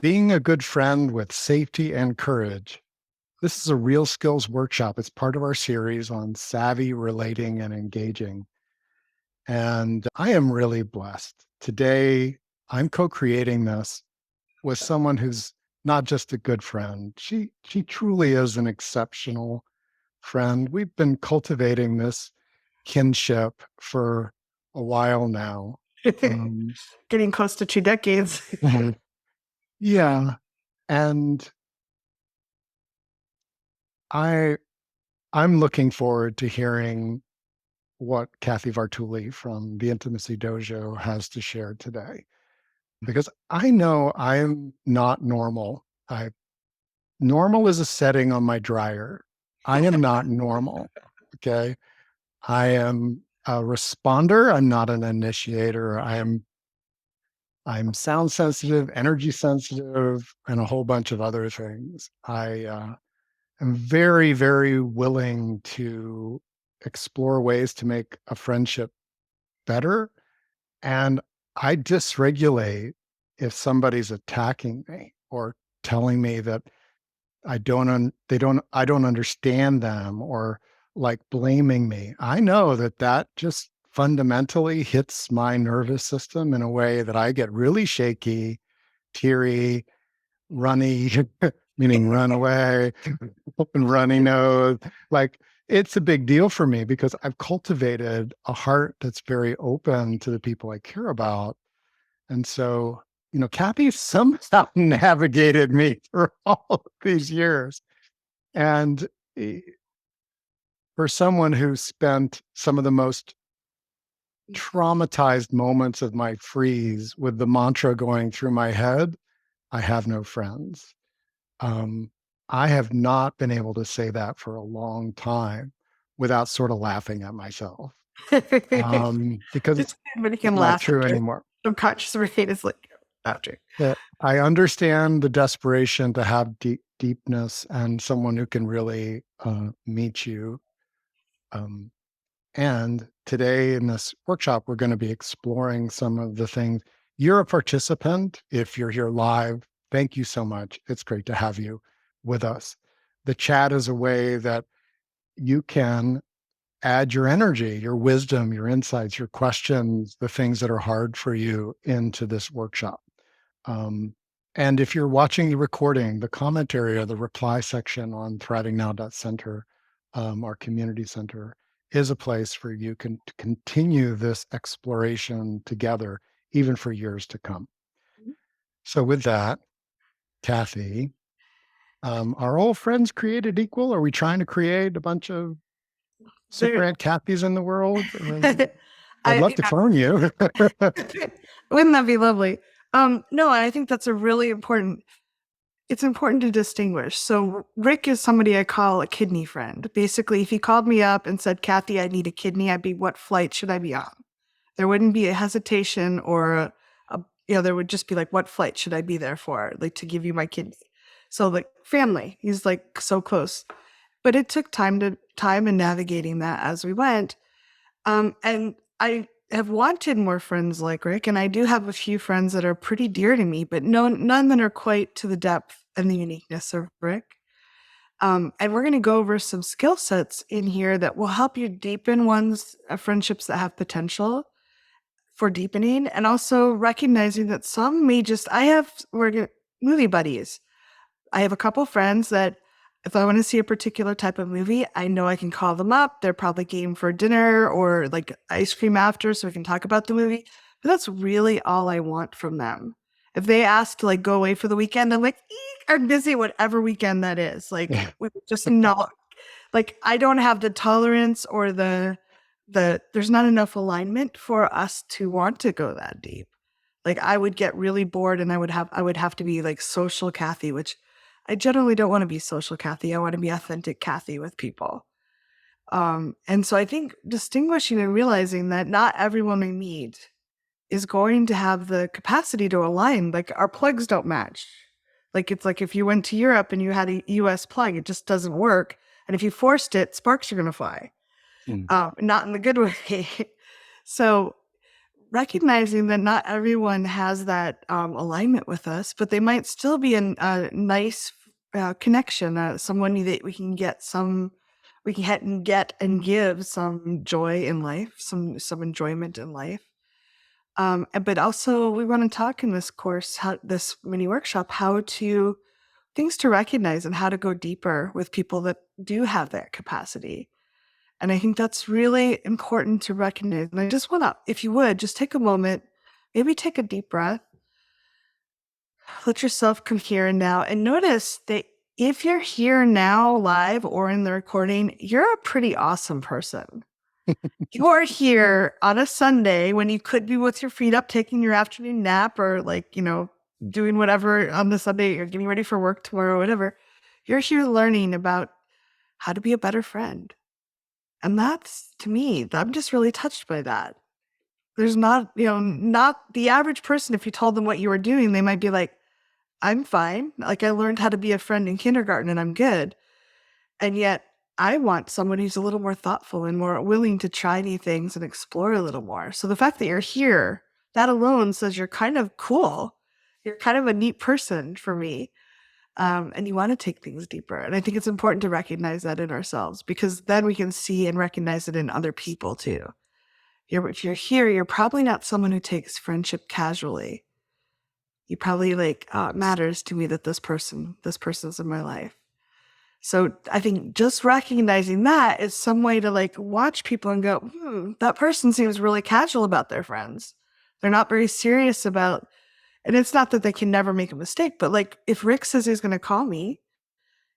Being a good friend with safety and courage. This is a real skills workshop. It's part of our series on savvy, relating, and engaging. And I am really blessed. Today, I'm co-creating this with someone who's not just a good friend. She truly is an exceptional friend. We've been cultivating this kinship for a while now. Um, Getting close to 2 decades. yeah, and I I'm looking forward to hearing what Kathy Vartuli from the Intimacy Dojo has to share today, because I know I'm not normal. Normal is a setting on my dryer. I am not normal. Okay. I am a responder. I'm not an initiator. I'm sound sensitive, energy sensitive, and a whole bunch of other things. I am very, very willing to explore ways to make a friendship better. And I dysregulate if somebody's attacking me or telling me that I don't understand them, or like blaming me. I know that that just fundamentally hits my nervous system in a way that I get really shaky, teary, runny, meaning run away, and runny nose. Like, it's a big deal for me because I've cultivated a heart that's very open to the people I care about. And so, Kathy somehow navigated me through all of these years. And eh, for someone who spent some of the most traumatized moments of my freeze with the mantra going through my head, I have no friends. Um, I have not been able to say that for a long time without sort of laughing at myself, because It's good when you it's can not laugh true at your anymore. subconscious brain is like, after. I understand the desperation to have deepness and someone who can really meet you. Um, and today in this workshop, we're going to be exploring some of the things. You're a participant. If you're here live, thank you so much. It's great to have you with us. The chat is a way that you can add your energy, your wisdom, your insights, your questions, the things that are hard for you into this workshop. Um, and if you're watching the recording, the comment area, the reply section on thrivingnow.center, our community center, is a place for you to continue this exploration together, even for years to come. So with that, Kathy, are all friends created equal? Are we trying to create a bunch of super There, Aunt Kathys in the world? I'd I love to clone you. wouldn't that be lovely? No, I think that's a really important. It's important to distinguish. So Rick is somebody I call a kidney friend. Basically, if he called me up and said, "Kathy, I need a kidney," I'd be, "What flight should I be on?" There wouldn't be a hesitation or there would just be like, "What flight should I be there for?" Like, to give you my kidney. So like family, he's like so close. But it took time in navigating that as we went. And I have wanted more friends like Rick, and I do have a few friends that are pretty dear to me, but none that are quite to the depth and the uniqueness of Rick. And we're going to go over some skill sets in here that will help you deepen one's friendships that have potential for deepening, and also recognizing that some may just. Movie buddies. I have a couple friends that if I want to see a particular type of movie, I know I can call them up. They're probably game for dinner or like ice cream after so we can talk about the movie. But that's really all I want from them. If they ask to like go away for the weekend, I'm like, eek, I'm busy whatever weekend that is. Like we just not like I don't have the tolerance or the there's not enough alignment for us to want to go that deep. Like I would get really bored and I would have to be like social Kathy, which I generally don't want to be social Kathy. I want to be authentic Kathy with people. And so I think distinguishing and realizing that not everyone we meet is going to have the capacity to align. Like our plugs don't match. Like it's like if you went to Europe and you had a US plug, it just doesn't work. And if you forced it, sparks are going to fly. Mm. Not in the good way. So recognizing that not everyone has that alignment with us, but they might still be a nice connection, someone that we can get and give some joy in life, some enjoyment in life. But also, we want to talk in this course, this mini workshop, how to things to recognize and how to go deeper with people that do have that capacity. And I think that's really important to recognize. And I just want to, if you would, just take a moment, maybe take a deep breath, let yourself come here and now, and notice that if you're here now, live or in the recording, you're a pretty awesome person. You're here on a Sunday when you could be with your feet up, taking your afternoon nap or doing whatever on the Sunday, you're getting ready for work tomorrow, whatever. You're here learning about how to be a better friend. And that's, to me, I'm just really touched by that. There's not the average person, if you told them what you were doing, they might be like, I'm fine. Like, I learned how to be a friend in kindergarten and I'm good. And yet I want someone who's a little more thoughtful and more willing to try new things and explore a little more. So the fact that you're here, that alone says you're kind of cool. You're kind of a neat person for me. And you want to take things deeper. And I think it's important to recognize that in ourselves, because then we can see and recognize it in other people too. If you're here, you're probably not someone who takes friendship casually. You probably it matters to me that this person's in my life. So I think just recognizing that is some way to watch people and go, that person seems really casual about their friends. They're not very serious about, and it's not that they can never make a mistake, but if Rick says he's going to call me,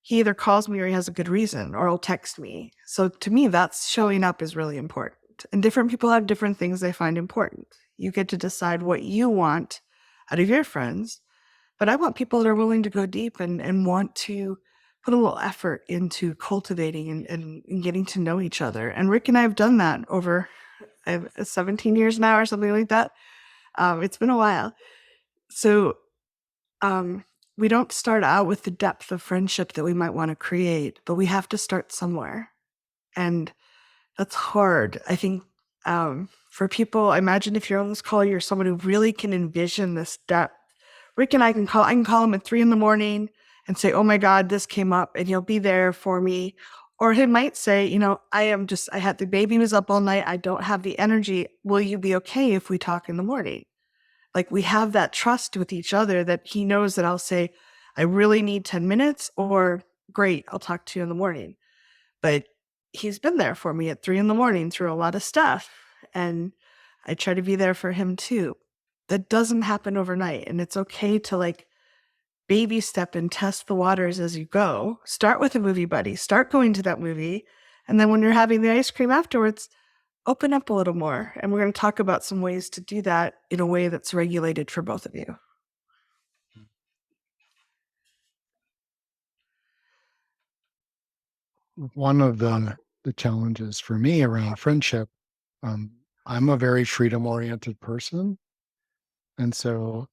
he either calls me or he has a good reason, or he'll text me. So to me, that's showing up is really important. And different people have different things they find important. You get to decide what you want out of your friends. But I want people that are willing to go deep and want to put a little effort into cultivating and getting to know each other. And Rick and I have done that over 17 years now or something like that. It's been a while. So we don't start out with the depth of friendship that we might want to create, but we have to start somewhere. And that's hard. I think for people, I imagine if you're on this call, you're someone who really can envision this depth. Rick and I can call him at 3 a.m. and say, oh my God, this came up, and he'll be there for me. Or he might say, I had the baby was up all night. I don't have the energy. Will you be okay if we talk in the morning? We have that trust with each other that he knows that I'll say, I really need 10 minutes, or great, I'll talk to you in the morning. But he's been there for me at 3 a.m. through a lot of stuff. And I try to be there for him too. That doesn't happen overnight. And it's okay to baby step and test the waters as you go. Start with a movie buddy, start going to that movie. And then when you're having the ice cream afterwards, open up a little more. And we're going to talk about some ways to do that in a way that's regulated for both of you. One of the challenges for me around friendship, I'm a very freedom-oriented person, and so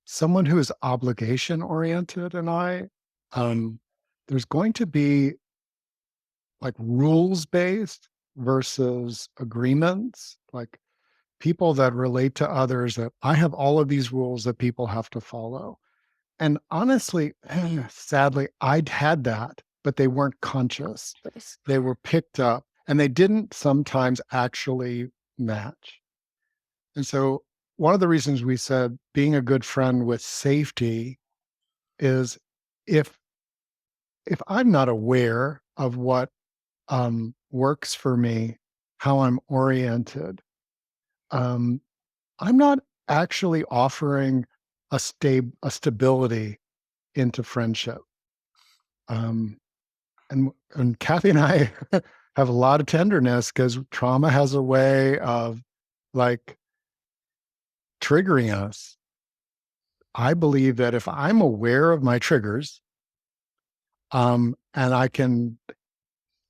someone who is obligation-oriented and um, there's going to be rules-based versus agreements, people that relate to others that I have all of these rules that people have to follow. And honestly, sadly, I'd had that, but they weren't conscious. They were picked up and they didn't sometimes actually match. And so one of the reasons we said being a good friend with safety is if if I'm not aware of what works for me, how I'm oriented, um, I'm not actually offering a stability into friendship. Um, and Kathy and I have a lot of tenderness because trauma has a way of like triggering us. I believe that if I'm aware of my triggers, and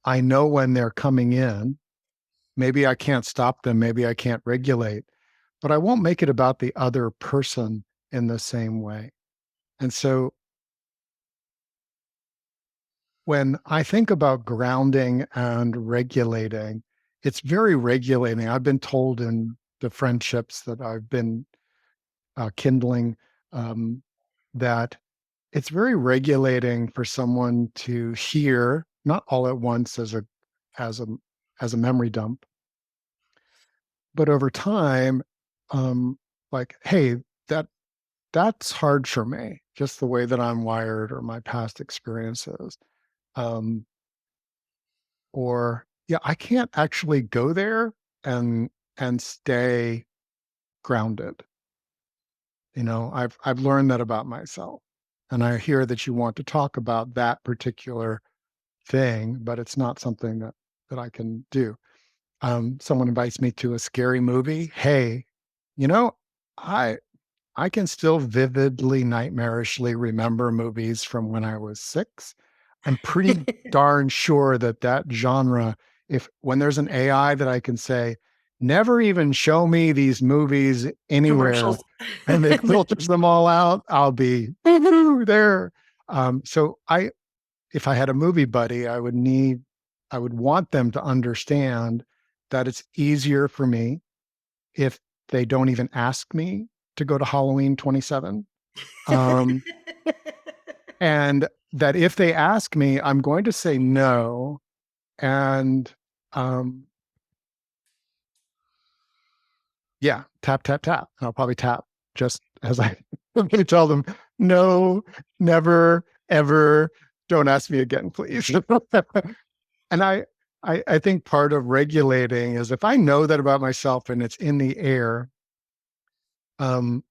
I know when they're coming in, maybe I can't stop them, maybe I can't regulate, but I won't make it about the other person in the same way. And so when I think about grounding and regulating, it's very regulating. I've been told in the friendships that I've been kindling, um, that it's very regulating for someone to hear, not all at once as a as a memory dump, but over time, um, like, hey, that that's hard for me, just the way that I'm wired or my past experiences. Um, or yeah, I can't actually go there and stay grounded. I've learned that about myself. And I hear that you want to talk about that particular thing, but it's not something that I can do. Someone invites me to a scary movie. Hey, you know, I I can still vividly, nightmarishly remember movies from when I was 6. I'm pretty darn sure that that genre, if when there's an AI that I can say, "Never even show me these movies anywhere," Commercials. and it filters them all out, I'll be there. So if I had a movie buddy, I would want them to understand that it's easier for me if they don't even ask me to go to Halloween 27. Um, and that if they ask me, I'm going to say no. And um, yeah, tap, tap, tap. And I'll probably tap just as I'm going to tell them, no, never, ever, don't ask me again, please. And I think part of regulating is if I know that about myself and it's in the air,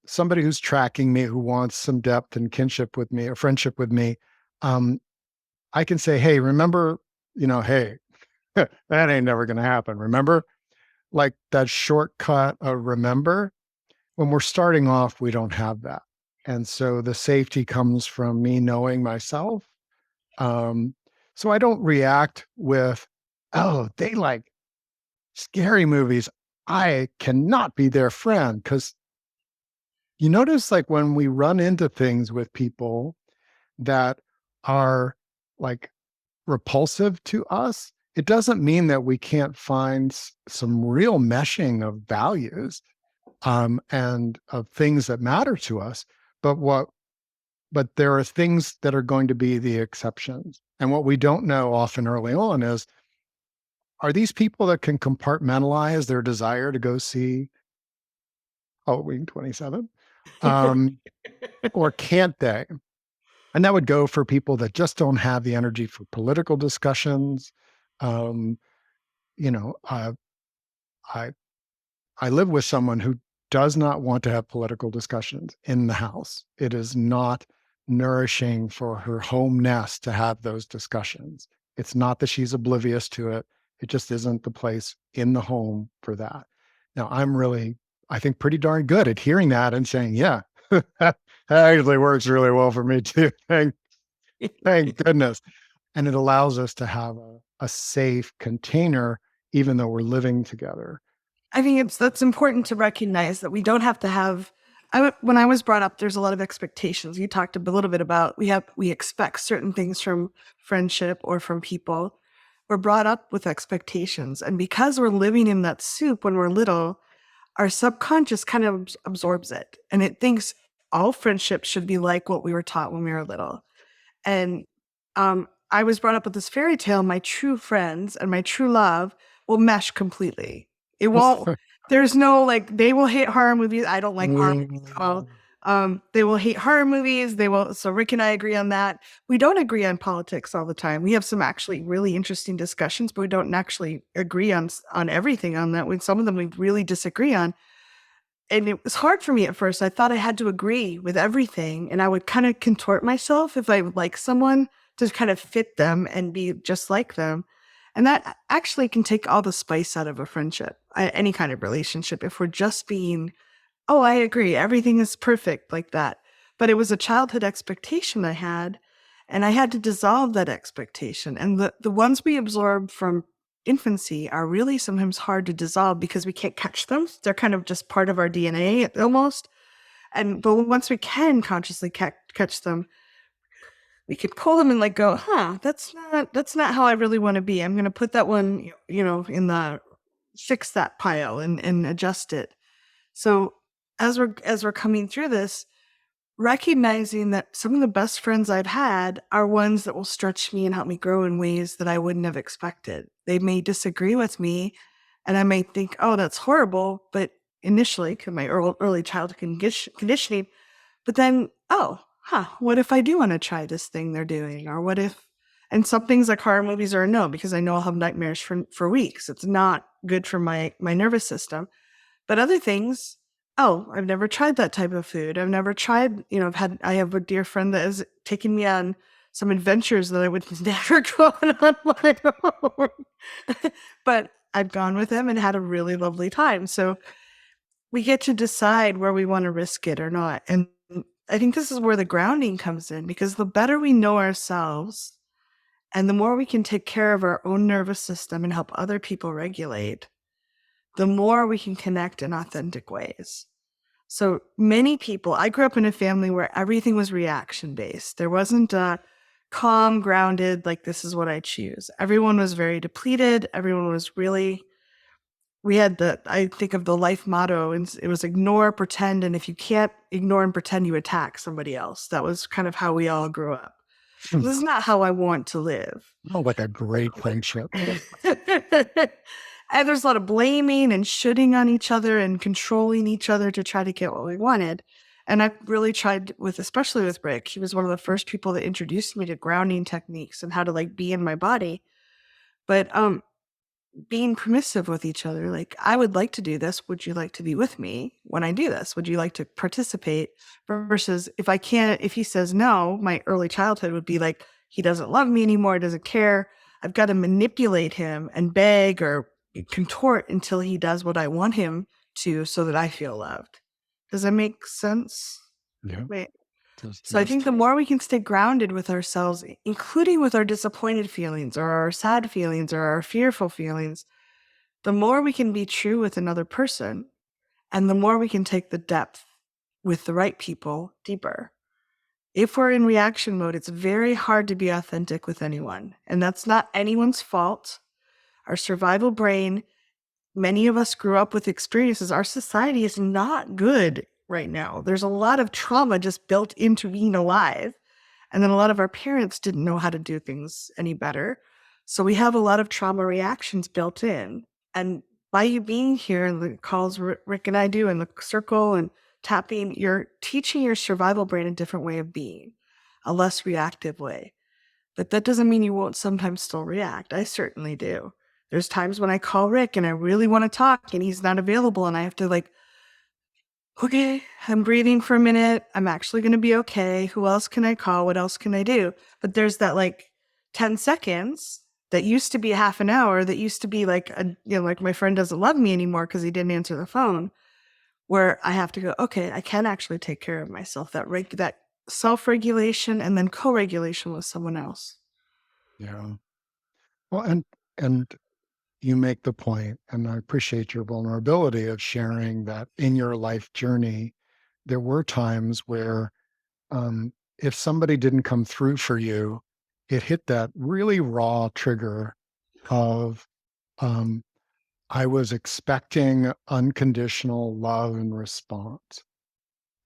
somebody who's tracking me, who wants some depth and kinship with me or friendship with me, um, I can say, hey, remember, hey, that ain't never going to happen. Remember, like that shortcut of remember. When we're starting off, we don't have that. And so the safety comes from me knowing myself. Um, so I don't react with, oh, they like scary movies. I cannot be their friend. Because you notice, like, when we run into things with people that are like repulsive to us, it doesn't mean that we can't find some real meshing of values, and of things that matter to us. But there are things that are going to be the exceptions. And what we don't know often early on is, are these people that can compartmentalize their desire to go see Halloween 27? Um, or can't they? And that would go for people that just don't have the energy for political discussions. Um, you know, I I live with someone who does not want to have political discussions in the house. It is not nourishing for her home nest to have those discussions. It's not that she's oblivious to it. It just isn't the place in the home for that. Now, I think, pretty darn good at hearing that and saying, yeah, that actually works really well for me too. Thank goodness. And it allows us to have a safe container, even though we're living together. I think that's important to recognize that we don't have to have. When I was brought up, there's a lot of expectations. You talked a little bit about we expect certain things from friendship or from people. We're brought up with expectations, and because we're living in that soup when we're little, our subconscious kind of absorbs it, and it thinks all friendships should be like what we were taught when we were little. And I was brought up with this fairy tale. My true friends and my true love will mesh completely. It won't. There's no like they will hate horror movies. I don't like horror movies at all. They will hate horror movies. They will. So Rick and I agree on that. We don't agree on politics all the time. We have some actually really interesting discussions, but we don't actually agree on everything on that. When some of them we really disagree on, and it was hard for me at first. I thought I had to agree with everything, and I would kind of contort myself if I would like someone to kind of fit them and be just like them. And that actually can take all the spice out of a friendship, any kind of relationship, if we're just being, oh, I agree, everything is perfect like that. But it was a childhood expectation I had, and I had to dissolve that expectation. And the ones we absorb from infancy are really sometimes hard to dissolve because we can't catch them. They're kind of just part of our DNA almost. But once we can consciously catch them, we could pull them and like go, huh, that's not how I really want to be. I'm going to put that one, in the fix that pile and adjust it. So as we're coming through this, recognizing that some of the best friends I've had are ones that will stretch me and help me grow in ways that I wouldn't have expected. They may disagree with me, and I may think, "Oh, that's horrible," but initially, 'cause my early childhood conditioning, but then, "Oh, huh, what if I do wanna try this thing they're doing? Or what if," and some things like horror movies are a no, because I know I'll have nightmares for weeks. It's not good for my nervous system. But other things, "Oh, I've never tried that type of food. I've never tried," I have a dear friend that has taken me on some adventures that I would never go on my own. But I've gone with him and had a really lovely time. So we get to decide where we wanna risk it or not. And I think this is where the grounding comes in, because the better we know ourselves and the more we can take care of our own nervous system and help other people regulate, the more we can connect in authentic ways. So many people, I grew up in a family where everything was reaction based. There wasn't a calm, grounded, like, this is what I choose. Everyone was very depleted. Everyone was really, we had I think of the life motto, and it was ignore, pretend. And if you can't ignore and pretend, you attack somebody else. That was kind of how we all grew up. Hmm. This is not how I want to live. Oh, like a great friendship. And there's a lot of blaming and shooting on each other and controlling each other to try to get what we wanted. And I really tried with, especially with Rick. He was one of the first people that introduced me to grounding techniques and how to, like, be in my body. But being permissive with each other, like, I would like to do this. Would you like to be with me when I do this? Would you like to participate? Versus, if I can't, if he says no, my early childhood would be like, he doesn't love me anymore, doesn't care. I've got to manipulate him and beg or contort until he does what I want him to, so that I feel loved. Does that make sense? Yeah. Wait. Just, So I think the more we can stay grounded with ourselves, including with our disappointed feelings or our sad feelings or our fearful feelings, the more we can be true with another person, and the more we can take the depth with the right people deeper. If we're in reaction mode, it's very hard to be authentic with anyone. And that's not anyone's fault. Our survival brain, many of us grew up with experiences. Our society is not good right now. There's a lot of trauma just built into being alive. And then a lot of our parents didn't know how to do things any better. So we have a lot of trauma reactions built in. And by you being here and the calls Rick and I do in the circle and tapping, you're teaching your survival brain a different way of being, a less reactive way. But that doesn't mean you won't sometimes still react. I certainly do. There's times when I call Rick and I really want to talk and he's not available, and I have to, like, okay, I'm breathing for a minute. I'm actually going to be okay. Who else can I call? What else can I do? But there's that, like, 10 seconds that used to be half an hour, that used to be like, like, my friend doesn't love me anymore because he didn't answer the phone, where I have to go, okay, I can actually take care of myself. That self-regulation and then co-regulation with someone else. yeah. Well, and you make the point, and I appreciate your vulnerability of sharing that in your life journey, there were times where if somebody didn't come through for you, it hit that really raw trigger of um, I was expecting unconditional love and response,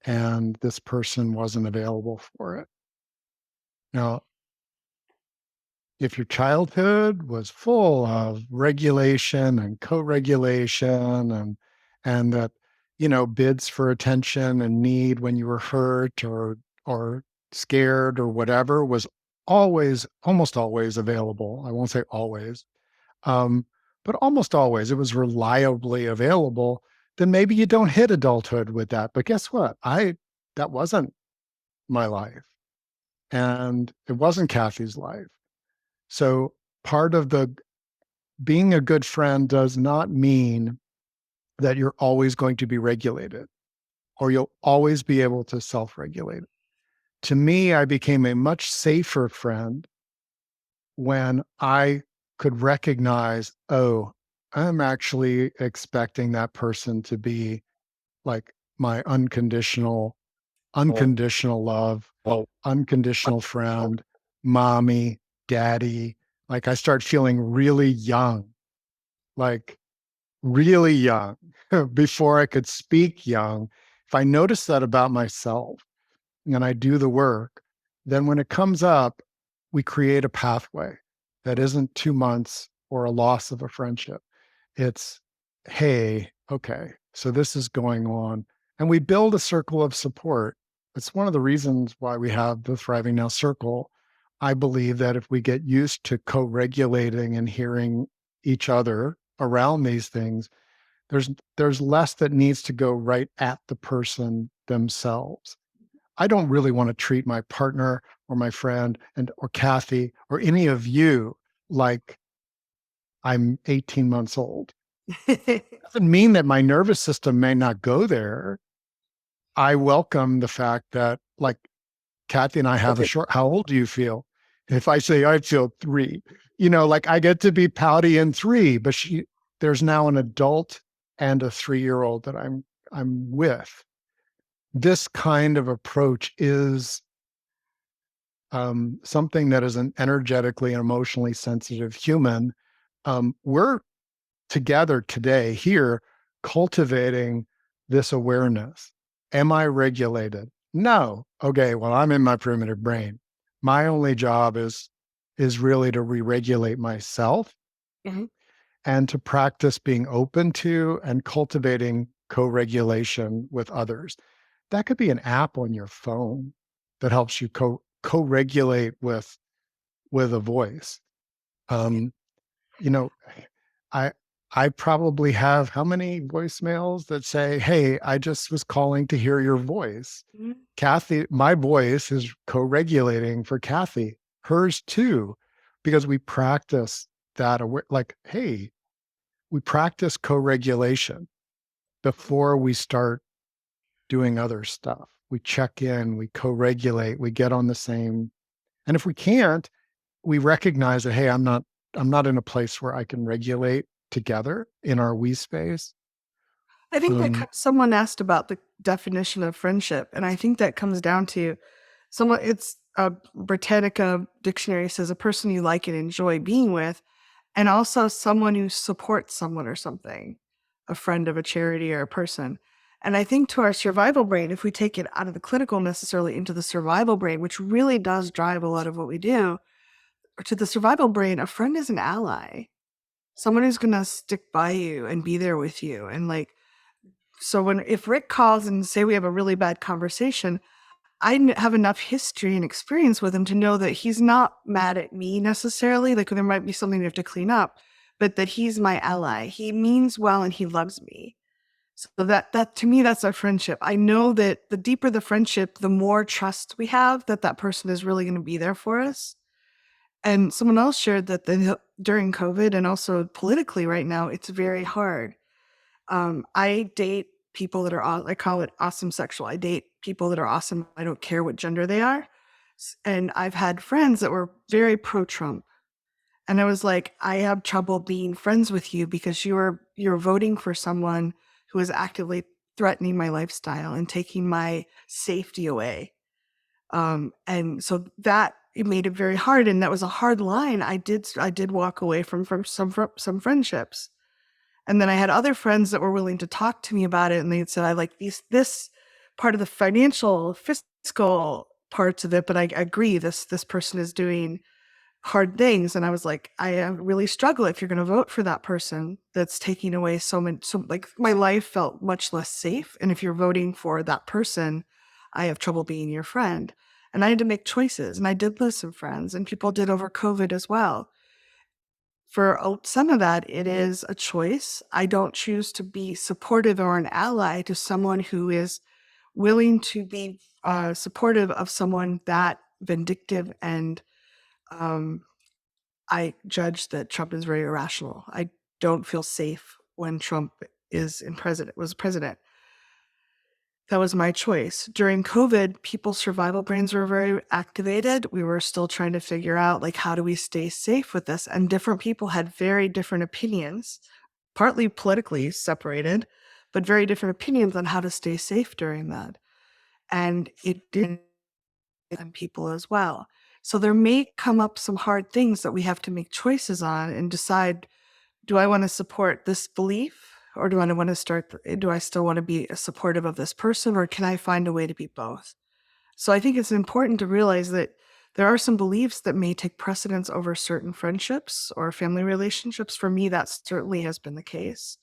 and this person wasn't available for it. Now, if your childhood was full of regulation and co-regulation and that, bids for attention and need when you were hurt or scared or whatever was always, almost always available. I won't say always, um, but almost always it was reliably available. Then maybe you don't hit adulthood with that. But guess what? That wasn't my life, and it wasn't Kathy's life. So part of the being a good friend does not mean that you're always going to be regulated or you'll always be able to self-regulate. To me, I became a much safer friend when I could recognize, oh, I'm actually expecting that person to be like my unconditional love, unconditional friend, mommy, daddy. Like I start feeling really young, like really young, before I could speak young, if I notice that about myself and I do the work, then when it comes up, we create a pathway that isn't 2 months or a loss of a friendship. It's, hey, okay, so this is going on. And we build a circle of support. It's one of the reasons why we have the Thriving Now Circle. I believe that if we get used to co regulating and hearing each other around these things, there's less that needs to go right at the person themselves. I don't really want to treat my partner or my friend and or Kathy or any of you like I'm 18 months old. Doesn't mean that my nervous system may not go there. I welcome the fact that, like, Kathy and I have a short, how old do you feel? If I say I feel 3, like I get to be pouty in 3, but there's now an adult and a 3-year-old that I'm with. This kind of approach is something that is an energetically and emotionally sensitive human. We're together today here cultivating this awareness. Am I regulated? No. Okay, well, I'm in my primitive brain. My only job is really to re-regulate myself Mhm. and to practice being open to and cultivating co-regulation with others. That could be an app on your phone that helps you co-regulate with a voice. Um, you know, I I probably have how many voicemails that say, "Hey, I just was calling to hear your voice." Mhm. Kathy, my voice is co-regulating for Kathy, hers too, because we practice that like, hey, we practice co-regulation before we start doing other stuff. We check in, we co-regulate, we get on the same. And if we can't, we recognize that, hey, I'm not in a place where I can regulate together in our we space. I think Um, someone asked about the definition of friendship, and I think that comes down to someone. It's a Britannica dictionary says a person you like and enjoy being with, and also someone who supports someone or something, a friend of a charity or a person. And I think to our survival brain, if we take it out of the clinical necessarily into the survival brain, which really does drive a lot of what we do, or to the survival brain, a friend is an ally, someone who's gonna stick by you and be there with you. And like, so if Rick calls and say we have a really bad conversation, have enough history and experience with him to know that he's not mad at me necessarily. Like there might be something we have to clean up, but that he's my ally. He means well and he loves me. So that to me, that's our friendship. I know that the deeper the friendship, the more trust we have that that person is really going to be there for us. And someone else shared that during COVID and also politically right now, it's very hard. I date people that are, I call it awesome sexual. I date people that are awesome. I don't care what gender they are. And I've had friends that were very pro Trump. And I was like, I have trouble being friends with you because you're voting for someone who is actively threatening my lifestyle and taking my safety away. And so that it made it very hard, and that was a hard line. I did walk away from some friendships, and then I had other friends that were willing to talk to me about it, and they said, I like this part of the financial, fiscal parts of it, but I agree this person is doing hard things. And I was like, I really struggle if you're going to vote for that person that's taking away so many, so like my life felt much less safe. And if you're voting for that person, I have trouble being your friend. And I had to make choices, and I did lose some friends, and people did over COVID as well. For some of that, it is a choice. I don't choose to be supportive or an ally to someone who is willing to be supportive of someone that vindictive. And um, I judge that Trump is very irrational. I don't feel safe when Trump was president. That was my choice. During COVID, people's survival brains were very activated. We were still trying to figure out, like, how do we stay safe with this? And different people had very different opinions, partly politically separated, but very different opinions on how to stay safe during that. And it did on people as well. So there may come up some hard things that we have to make choices on and decide, do I want to support this belief Or do I want to start, do I still want to be supportive of this person, or can I find a way to be both? So I think it's important to realize that there are some beliefs that may take precedence over certain friendships or family relationships. For me, that certainly has been the case.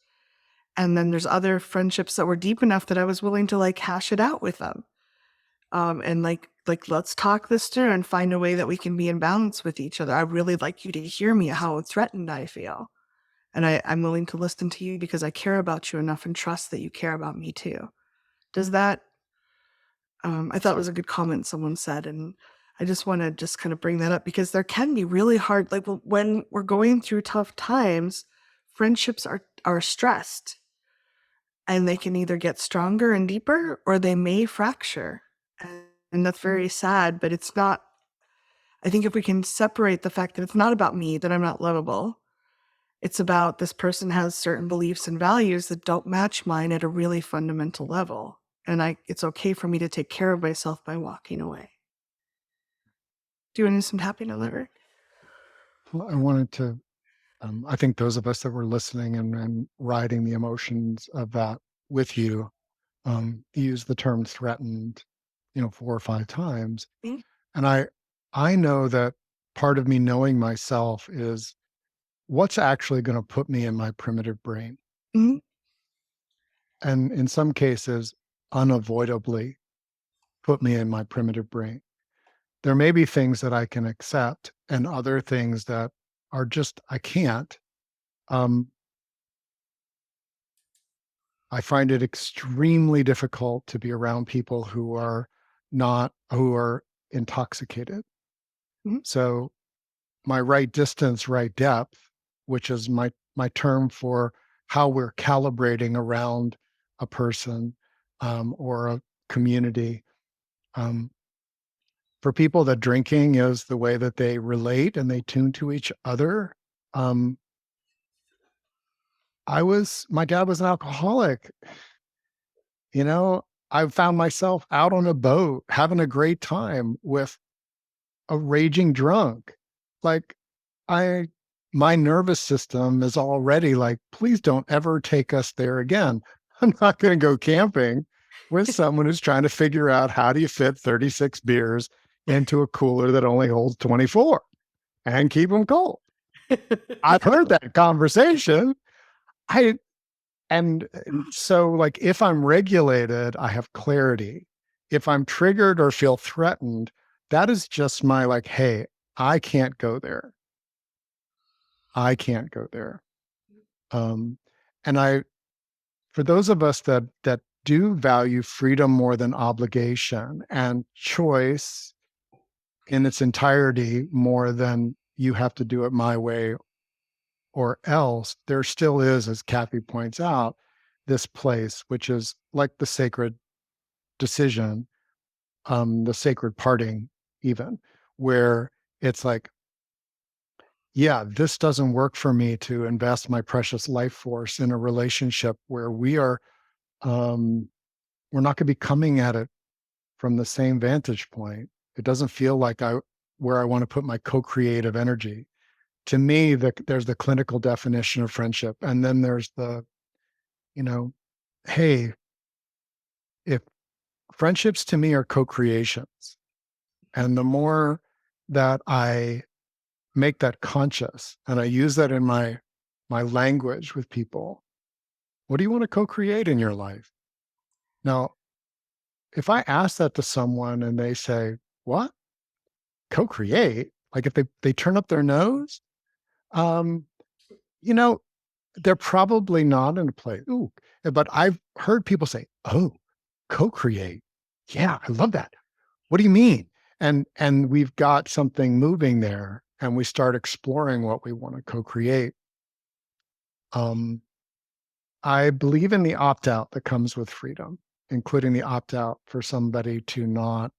And then there's other friendships that were deep enough that I was willing to like hash it out with them. And like let's talk this through and find a way that we can be in balance with each other. I really like you to hear me how threatened I feel. And I'm willing to listen to you because I care about you enough and trust that you care about me too. Does that I thought it was a good comment someone said, and I just want to just kind of bring that up because there can be really hard, like when we're going through tough times, friendships are stressed, and they can either get stronger and deeper, or they may fracture, and that's very sad. But it's not. I think if we can separate the fact that it's not about me, that I'm not lovable, it's about this person has certain beliefs and values that don't match mine at a really fundamental level. And it's okay for me to take care of myself by walking away. Do you want to some tapping on that, Rick? Well, I wanted to, I think those of us that were listening and riding the emotions of that with you, use the term threatened, 4 or 5 times. Mm-hmm. And I know that part of me knowing myself is what's actually going to put me in my primitive brain. Mm-hmm. And in some cases, unavoidably put me in my primitive brain. There may be things that I can accept and other things that are just, I can't. Um, I find it extremely difficult to be around people who are intoxicated. Mm-hmm. So my right distance, right depth, which is my term for how we're calibrating around a person, or a community. Um, for people that drinking is the way that they relate and they tune to each other. Um, my dad was an alcoholic. You know, I found myself out on a boat having a great time with a raging drunk. Like, I my nervous system is already like, please don't ever take us there again. I'm not going to go camping with someone who's trying to figure out how do you fit 36 beers into a cooler that only holds 24 and keep them cold. I've heard that conversation. I and so like if I'm regulated, I have clarity. If I'm triggered or feel threatened, that is just my like, hey, I can't go there. I can't go there. Um, and for those of us that do value freedom more than obligation and choice in its entirety more than you have to do it my way or else, there still is, as Kathy points out, this place which is like the sacred decision, the sacred parting, even where it's like, yeah, this doesn't work for me to invest my precious life force in a relationship where um, we're not going to be coming at it from the same vantage point. It doesn't feel like where I want to put my co-creative energy. To me, there's the clinical definition of friendship, and then there's the, you know, hey, if friendships to me are co-creations, and the more that I make that conscious and I use that in my language with people, what do you want to co-create in your life? Now, if I ask that to someone and they say, "What? Co-create?" Like if they turn up their nose, um, you know, they're probably not in a place. Ooh, but I've heard people say, "Oh, co-create. Yeah, I love that. What do you mean?" And we've got something moving there and we start exploring what we want to co-create. Um, I believe in the opt-out that comes with freedom, including the opt-out for somebody to not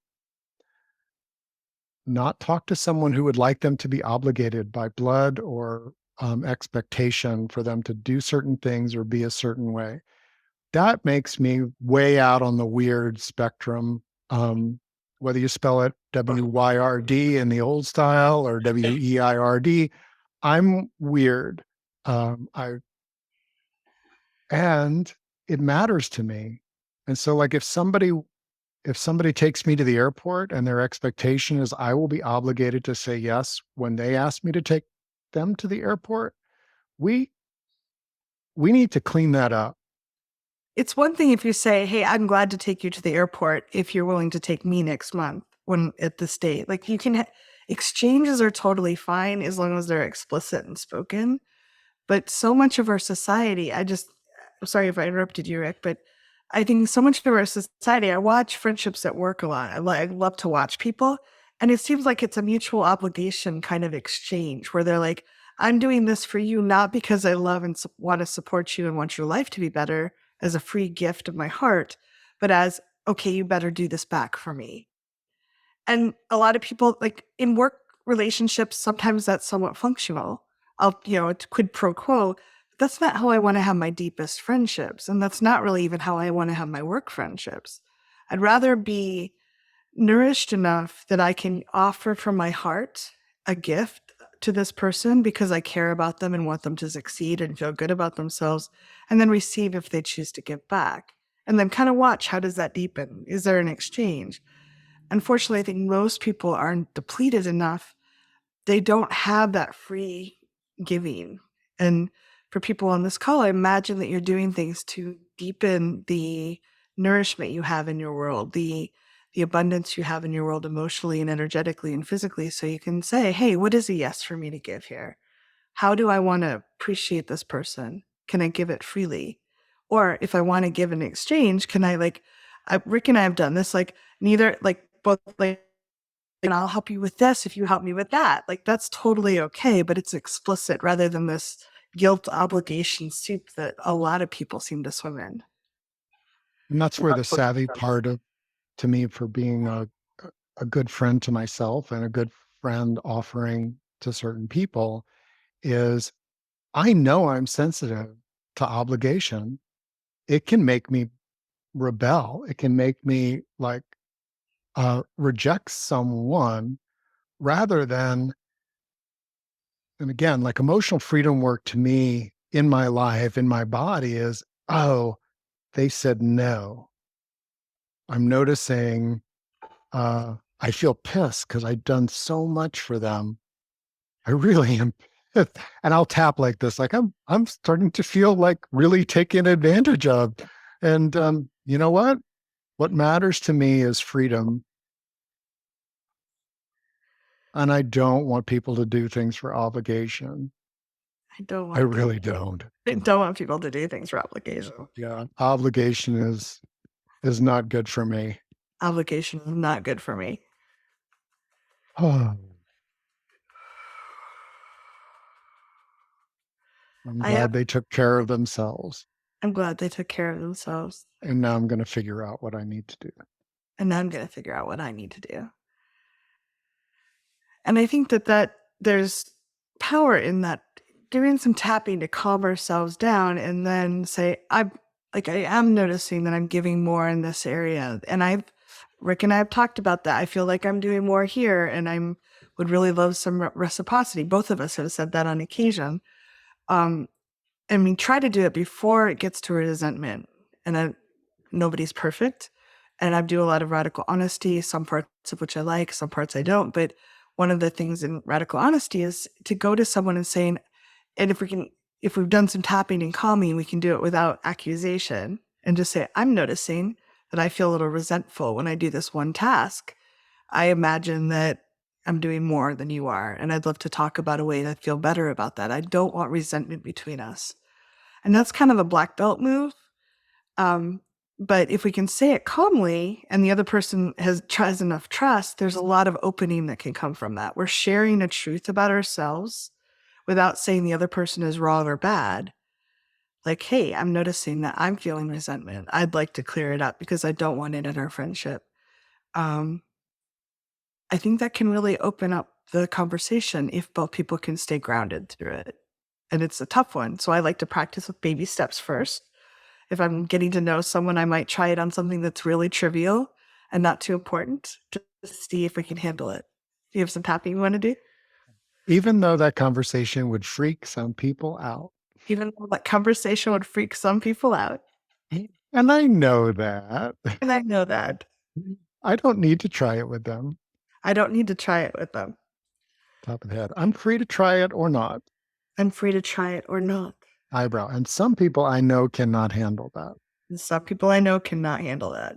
talk to someone who would like them to be obligated by blood or expectation for them to do certain things or be a certain way. That makes me way out on the weird spectrum. Whether you spell it WYRD in the old style or WEIRD, I'm weird. I and it matters to me. And so like if somebody takes me to the airport and their expectation is I will be obligated to say yes when they ask me to take them to the airport, we we need to clean that up. It's one thing if you say, "Hey, I'm glad to take you to the airport if you're willing to take me next month when at this date." Like you can exchanges are totally fine as long as they're explicit and spoken. But so much of our society, I'm sorry if I interrupted you, Rick, but I think so much of our society, I watch friendships at work a lot. I love to watch people. And it seems like it's a mutual obligation kind of exchange where they're like, I'm doing this for you, not because I love and want to support you and want your life to be better as a free gift of my heart, but as, okay, you better do this back for me. And a lot of people, like in work relationships, sometimes that's somewhat functional. It's quid pro quo. That's not how I want to have my deepest friendships. And that's not really even how I want to have my work friendships. I'd rather be nourished enough that I can offer from my heart a gift to this person because I care about them and want them to succeed and feel good about themselves, and then receive if they choose to give back. And then kind of watch, how does that deepen? Is there an exchange? Unfortunately, I think most people aren't depleted enough. They don't have that free giving. And for people on this call, I imagine that you're doing things to deepen the nourishment you have in your world, the abundance you have in your world emotionally and energetically and physically, so you can say, hey, what is a yes for me to give here? How do I want to appreciate this person? Can I give it freely? Or if I want to give in exchange, can I Rick and I have done this, like neither, like both, like, and I'll help you with this if you help me with that. Like that's totally okay, but it's explicit rather than this guilt obligation soup that a lot of people seem to swim in. And that's where the savvy part of to me for being a good friend to myself and a good friend offering to certain people is I know I'm sensitive to obligation. It can make me rebel. It can make me like reject someone rather than, and again, like emotional freedom work to me in my life, in my body is, oh, they said no. I'm noticing I feel pissed because I've done so much for them. I really am pissed. And I'll tap like this, like I'm starting to feel like really taken advantage of. And you know what? What matters to me is freedom. And I don't want people to do things for obligation. I don't I want really people. don't. I don't want people to do things for obligation. Yeah. Obligation is not good for me. Obligation is not good for me. I'm I have. glad they took care of themselves. I'm glad they took care of themselves, And now I'm going to figure out what I need to do. and now I'm going to figure out what I need to do. And I think that there's power in that, doing some tapping to calm ourselves down and then say, I am noticing that I'm giving more in this area. And Rick and I have talked about that. I feel like I'm doing more here and would really love some reciprocity. Both of us have said that on occasion. Um, I mean, try to do it before it gets to resentment. And nobody's perfect. And I do a lot of radical honesty, some parts of which I like, some parts I don't. But one of the things in radical honesty is to go to someone and saying, and if we've done some tapping and calming, we can do it without accusation and just say, I'm noticing that I feel a little resentful when I do this one task. I imagine that I'm doing more than you are. And I'd love to talk about a way to feel better about that. I don't want resentment between us. And that's kind of a black belt move. Um, but if we can say it calmly and the other person has enough trust, there's a lot of opening that can come from that. We're sharing a truth about ourselves without saying the other person is wrong or bad. Like, hey, I'm noticing that I'm feeling resentment. I'd like to clear it up because I don't want it in our friendship. Um, I think that can really open up the conversation if both people can stay grounded through it. And it's a tough one. So I like to practice with baby steps first. If I'm getting to know someone, I might try it on something that's really trivial and not too important to see if we can handle it. Do you have some tapping you want to do? Even though that conversation would freak some people out. Even though that conversation would freak some people out. And I know that. And I know that. I don't need to try it with them. I don't need to try it with them. Top of the head. I'm free to try it or not. I'm free to try it or not. Eyebrow. And some people I know cannot handle that And some people I know cannot handle that.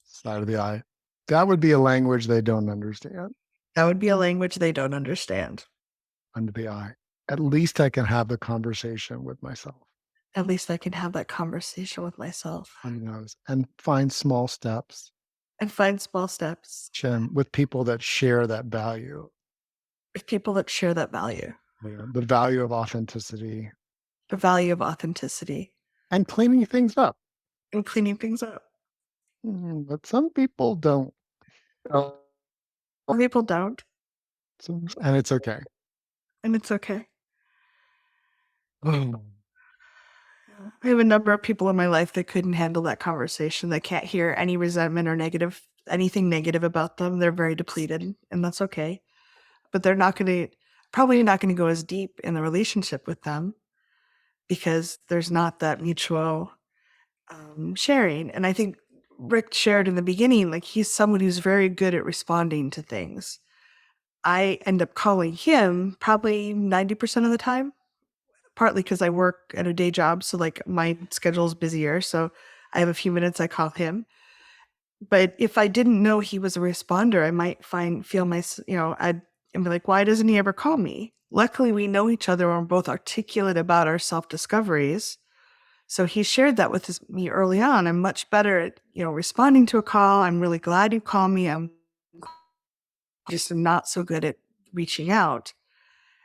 side of the eye. That would be a language they don't understand. That would be a language they don't understand. Under the eye. At least I can have the conversation with myself At least I can have that conversation with myself on the nose and find small steps and find small steps with people that share that value, with people that share that value, the value of authenticity the value of authenticity and cleaning things up. and cleaning things up. But some people don't. Oh. Some people don't, And it's okay. and it's okay. Oh. I have a number of people in my life that couldn't handle that conversation. They can't hear any resentment or anything negative about them. They're very depleted, and that's okay. But they're probably not going to go as deep in the relationship with them because there's not that mutual sharing. And I think Rick shared in the beginning, like he's someone who's very good at responding to things. I end up calling him probably 90% of the time, partly because I work at a day job. So like my schedule is busier. So I have a few minutes, I call him. But if I didn't know he was a responder, I might I'd be like, why doesn't he ever call me? Luckily, we know each other and we're both articulate about our self discoveries. So he shared that with me early on. I'm much better at, responding to a call. I'm really glad you called me. I'm just not so good at reaching out.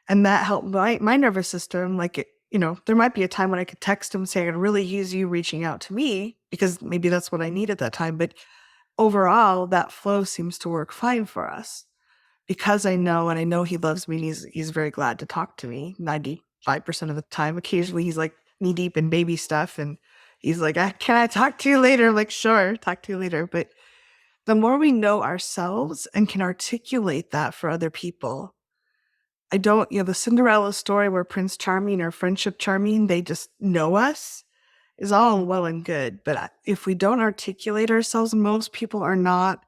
And that helped my nervous system. There might be a time when I could text him saying, I could really use you reaching out to me because maybe that's what I need at that time. But overall, that flow seems to work fine for us because I know he loves me and he's very glad to talk to me 95% of the time. Occasionally he's like knee deep in baby stuff and he's like, can I talk to you later? I'm like, sure, talk to you later. But the more we know ourselves and can articulate that for other people, the Cinderella story where Prince Charming or Friendship Charming, they just know us is all well and good. But if we don't articulate ourselves, most people are not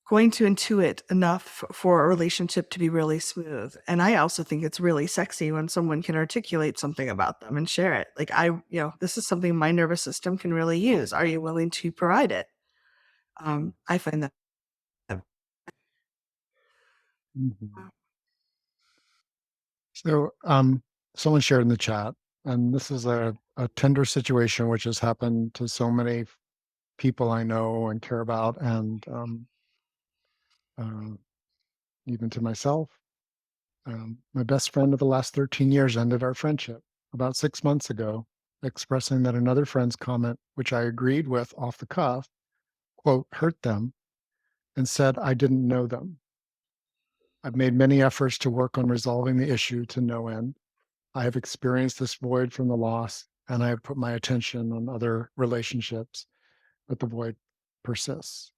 going to intuit enough for a relationship to be really smooth. And I also think it's really sexy when someone can articulate something about them and share it. Like this is something my nervous system can really use. Are you willing to provide it? I find that. Mhm. So, someone shared in the chat, and this is a tender situation which has happened to so many people I know and care about, and uh, even to myself. My best friend of the last 13 years ended our friendship about 6 months ago, expressing that another friend's comment, which I agreed with off the cuff, quote, hurt them, and said I didn't know them. I've made many efforts to work on resolving the issue to no end. I have experienced this void from the loss, and I have put my attention on other relationships, but the void persists.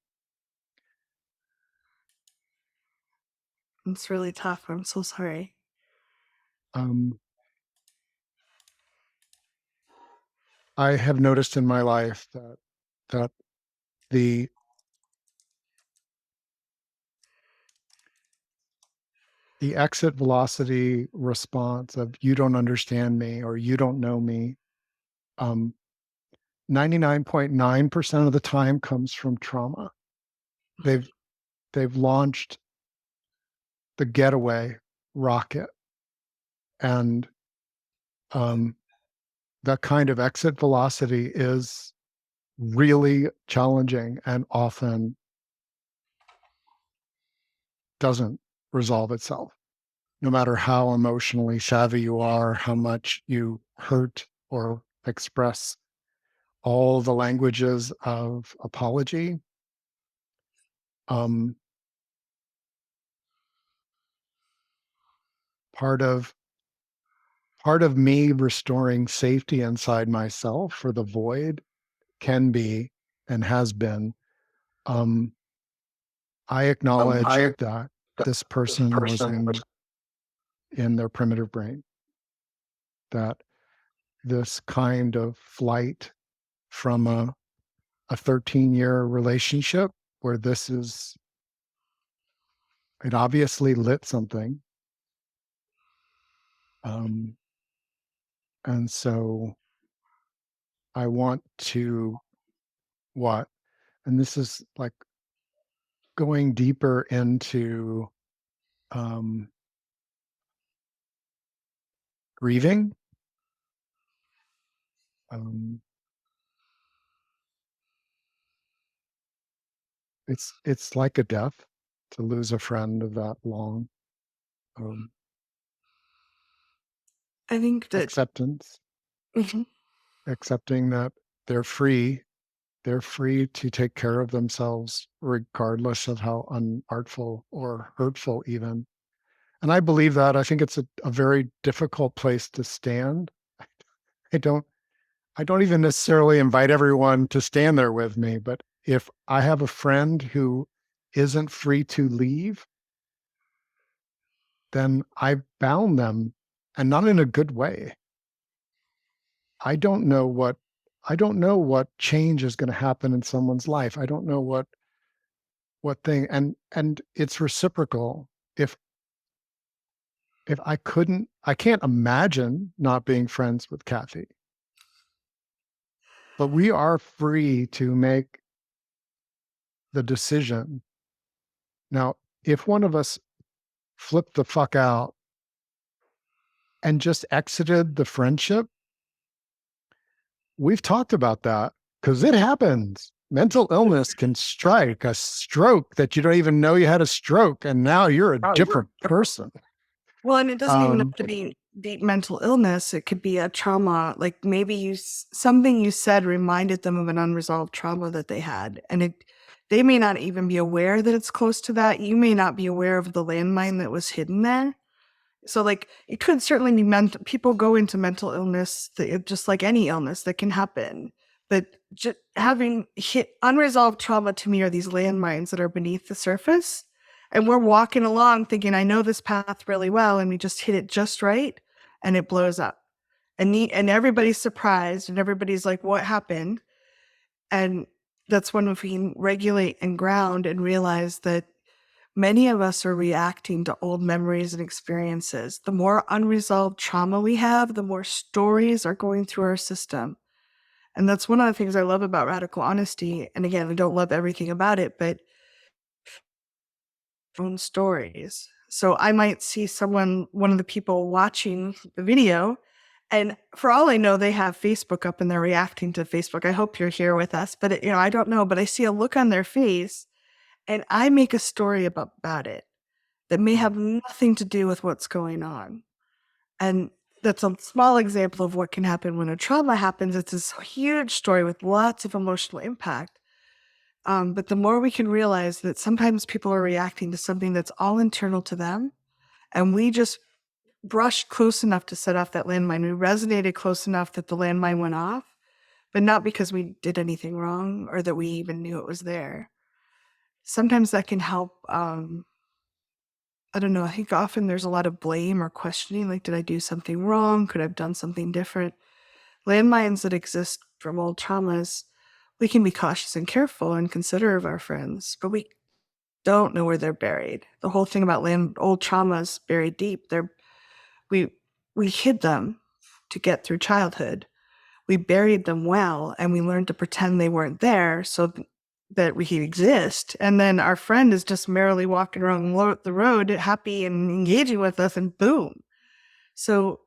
It's really tough. I'm so sorry. Um, I have noticed in my life that the the exit velocity response of "you don't understand me" or "you don't know me," 99.9% of the time comes from trauma. They've they've launched the getaway rocket, and um, that kind of exit velocity is really challenging and often doesn't resolve itself. No matter how emotionally savvy you are, how much you hurt or express all the languages of apology, um, part of part of me restoring safety inside myself for the void can be and has been, um, I acknowledge I that this this person was person was in their primitive brain. that this kind of flight from a 13-year relationship where it obviously lit something. Um, and so I want to what? And this is like going deeper into um, grieving. Um, it's like a death to lose a friend of that long. Um, I think that acceptance, Mhm. accepting that they're free. They're free to take care of themselves, regardless of how unartful or hurtful, even. And I believe that. I think it's a very difficult place to stand. I don't I don't even necessarily invite everyone to stand there with me, but if I have a friend who isn't free to leave, then I've bound them, and not in a good way. I don't know what I don't know what change is going to happen in someone's life. I don't know what thing, and it's reciprocal. If I can't imagine not being friends with Kathy, but we are free to make the decision. Now, if one of us flipped the fuck out and just exited the friendship, we've talked about that because it happens. Mental illness can strike a stroke that you don't even know you had a stroke, and now you're a different person. Well, and it doesn't even have Um, to be deep mental illness. It could be a trauma. Like maybe something you said reminded them of an unresolved trauma that they had, and they may not even be aware that it's close to that. You may not be aware of the landmine that was hidden there. So, like, it could certainly be mental. People go into mental illness, just like any illness that can happen. But just having hit unresolved trauma to me are these landmines that are beneath the surface. And we're walking along thinking, I know this path really well. And we just hit it just right and it blows up. And everybody's surprised and everybody's like, what happened? And that's when we can regulate and ground and realize that many of us are reacting to old memories and experiences. The more unresolved trauma we have, the more stories are going through our system. And that's one of the things I love about radical honesty. And again, I don't love everything about it, but own stories. So I might see one of the people watching the video, and for all I know, they have Facebook up and they're reacting to Facebook. I hope you're here with us, but I don't know. But I see a look on their face, and I make a story about it that may have nothing to do with what's going on. And that's a small example of what can happen when a trauma happens. It's this huge story with lots of emotional impact. But the more we can realize that sometimes people are reacting to something that's all internal to them, and we just brushed close enough to set off that landmine. We resonated close enough that the landmine went off, but not because we did anything wrong or that we even knew it was there. Sometimes that can help. I don't know. I think often there's a lot of blame or questioning, like, did I do something wrong? Could I have done something different? Landmines that exist from old traumas, we can be cautious and careful and considerate of our friends, but we don't know where they're buried. The whole thing about old traumas buried deep, we we hid them to get through childhood. We buried them well, and we learned to pretend they weren't there so that we exist. And then our friend is just merrily walking around the road, happy and engaging with us, and boom. So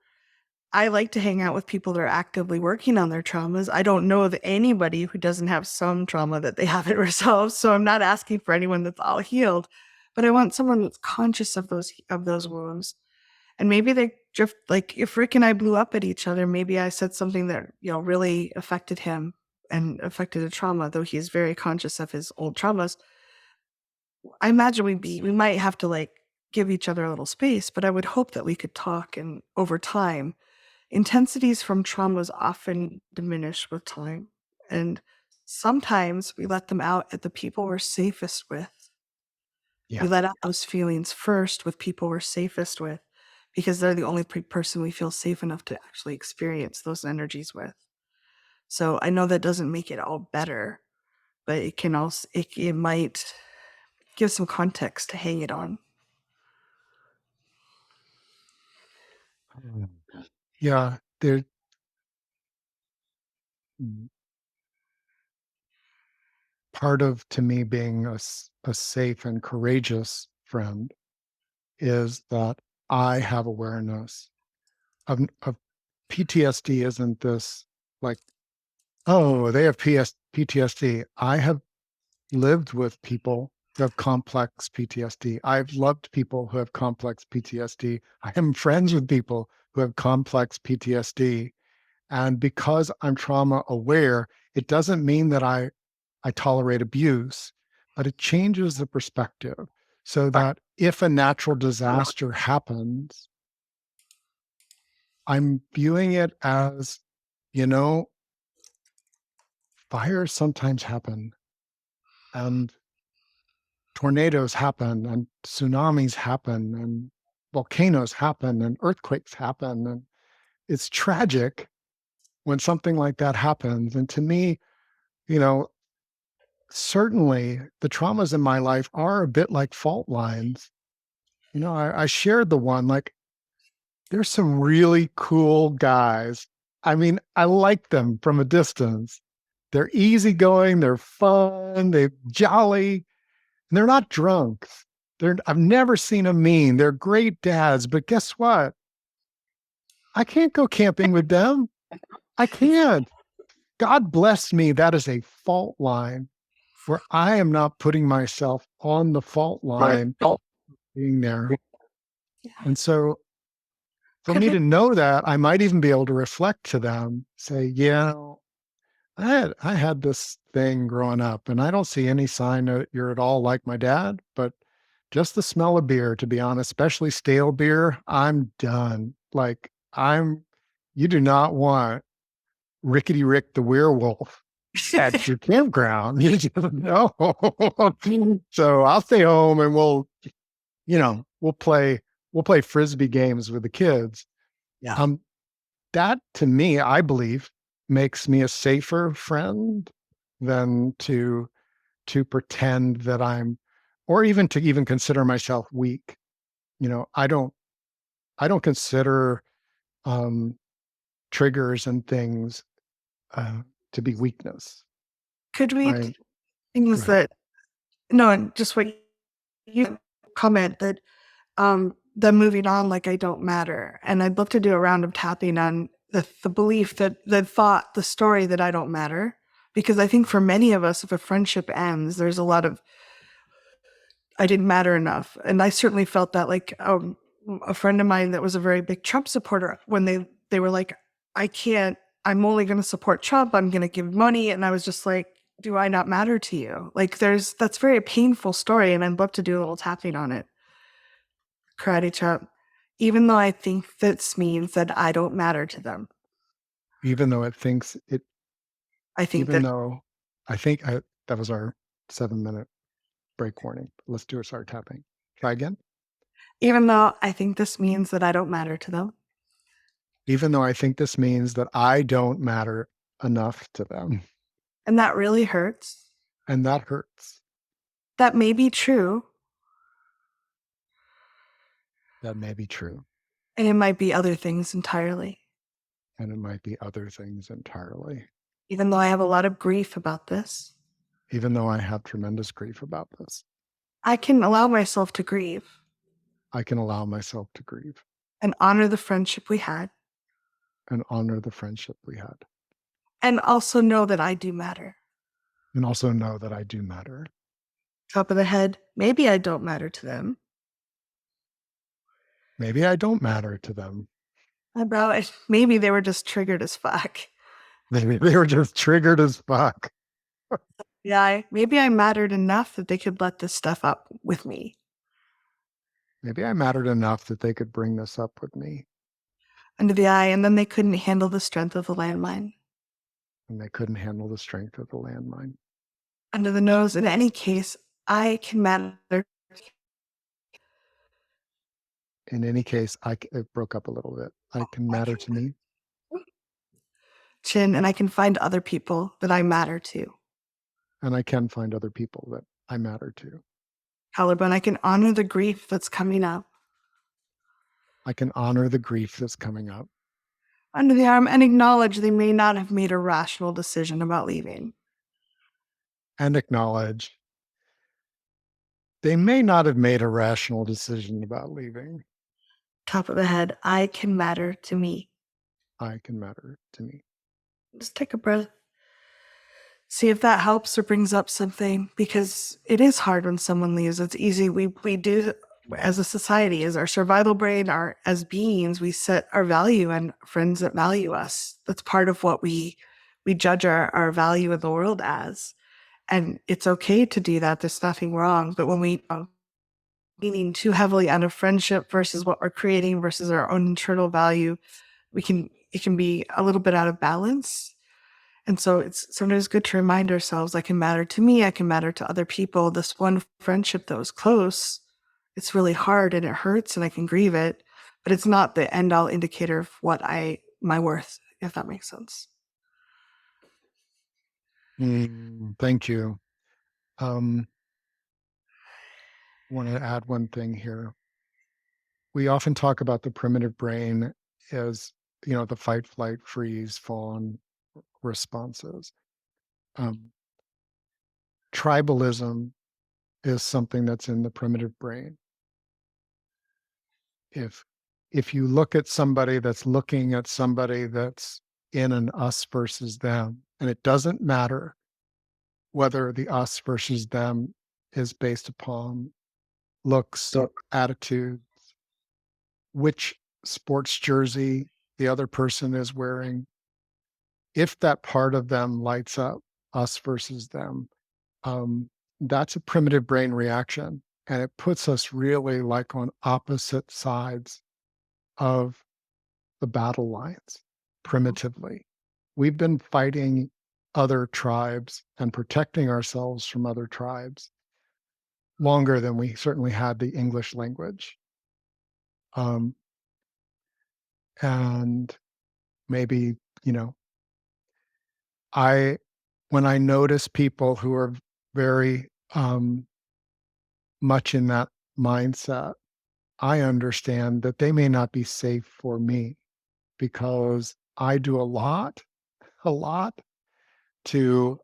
I like to hang out with people that are actively working on their traumas. I don't know of anybody who doesn't have some trauma that they haven't resolved. So I'm not asking for anyone that's all healed, but I want someone that's conscious of those wounds. And maybe they drift, like if Rick and I blew up at each other, maybe I said something that, really affected him and affected a trauma, though he's very conscious of his old traumas. I imagine we might have to like give each other a little space, but I would hope that we could talk, and over time intensities from traumas often diminish with time. And sometimes we let them out at the people we're safest with. We yeah. let out those feelings first with people we're safest with. because they're the only person we feel safe enough to actually experience those energies with. So I know that doesn't make it all better, but it can also it might give some context to hang it on. Yeah, there part of to me being a safe and courageous friend is that I have awareness of PTSD. Isn't this like, oh, they have PTSD? I have lived with people who have complex PTSD. I've loved people who have complex PTSD. I am friends with people who have complex PTSD. And because I'm trauma aware, it doesn't mean that I tolerate abuse, but it changes the perspective so that if a natural disaster happens, I'm viewing it as, you know, fires sometimes happen and tornadoes happen and tsunamis happen and volcanoes happen and earthquakes happen. And it's tragic when something like that happens. And to me, you know, certainly the traumas in my life are a bit like fault lines. I shared the one like there's some really cool guys. I mean, I like them from a distance. They're easygoing, they're fun, they're jolly, and they're not drunks. I've never seen them mean. They're great dads, but guess what? I can't go camping with them. I can't. God bless me. That is a fault line where I am not putting myself on the fault line being there. And so for Could me it to know that, I might even be able to reflect to them, say, yeah, I had this thing growing up, and I don't see any sign that you're at all like my dad, but just the smell of beer, to be honest, especially stale beer, I'm done. Like you do not want Rickety Rick the werewolf at your campground. You just know. So I'll stay home and we'll play frisbee games with the kids. Yeah. Um, that to me, I believe, makes me a safer friend than to pretend that I'm, or even to even consider myself weak. I don't consider um, triggers and things uh, to be weakness. could we I Go things ahead. that no, and just what you comment that them moving on like I don't matter. And I'd love to do a round of tapping on the belief that the thought, the story that I don't matter. Because I think for many of us, if a friendship ends, there's a lot of I didn't matter enough. And I certainly felt that like a friend of mine that was a very big Trump supporter when they were like, I can't, I'm only gonna support Trump, I'm gonna give money. And I was just like, do I not matter to you? Like that's very painful story, and I'd love to do a little tapping on it. Karate chop. Even though I think this means that I don't matter to them. Even though it thinks it, I think even that though I think that was our 7 minute break warning. Let's do a start tapping. Try again. even though I think this means that I don't matter to them. Even though I think this means that I don't matter enough to them. And that really hurts. And that hurts. That may be true, That may be true. and it might be other things entirely. And it might be other things entirely. Even though I have a lot of grief about this, Even though I have tremendous grief about this, I can allow myself to grieve I can allow myself to grieve and honor the friendship we had, and honor the friendship we had. and also know that I do matter. And also know that I do matter. Top of the head, maybe I don't matter to them. Maybe I don't matter to them. Eyebrow, maybe they were just triggered as fuck. Maybe they were just triggered as fuck. Yeah, maybe I mattered enough that they could let this stuff up with me. Maybe I mattered enough that they could bring this up with me, Under the eye, and then they couldn't handle the strength of the landmine. and they couldn't handle the strength of the landmine. Under the nose, in any case, I can matter. In any case, it broke up a little bit. I can I matter can to me, chin, and I can find other people that I matter to. and I can find other people that I matter to. Collarbone, I can honor the grief that's coming up. I can honor the grief that's coming up Under the arm and acknowledge they may not have made a rational decision about leaving. and acknowledge they may not have made a rational decision about leaving. Top of the head, I can matter to me. I can matter to me. Just take a breath. See if that helps or brings up something, because it is hard when someone leaves. It's easy. We do as a society, as our survival brain, our as beings, we set our value on friends that value us. That's part of what we judge our value in the world as. And it's okay to do that. There's nothing wrong. But when we leaning too heavily on a friendship versus what we're creating versus our own internal value, it can be a little bit out of balance. And so it's sometimes good to remind ourselves, I can matter to me, I can matter to other people. This one friendship that was close, it's really hard and it hurts and I can grieve it, but it's not the end all indicator of my worth, if that makes sense. Thank you. Want to add one thing here. We often talk about the primitive brain as, the fight, flight, freeze, fawn responses. Um, Tribalism is something that's in the primitive brain. If if you look at somebody that's looking at somebody that's in an us versus them, and it doesn't matter whether the us versus them is based upon looks, attitude, which sports jersey the other person is wearing, if that part of them lights up, us versus them, um, that's a primitive brain reaction. And it puts us really like on opposite sides of the battle lines primitively. We've been fighting other tribes and protecting ourselves from other tribes longer than we certainly had the English language. Um, and maybe, you know, I when I notice people who are very much in that mindset, I understand that they may not be safe for me because I do a lot to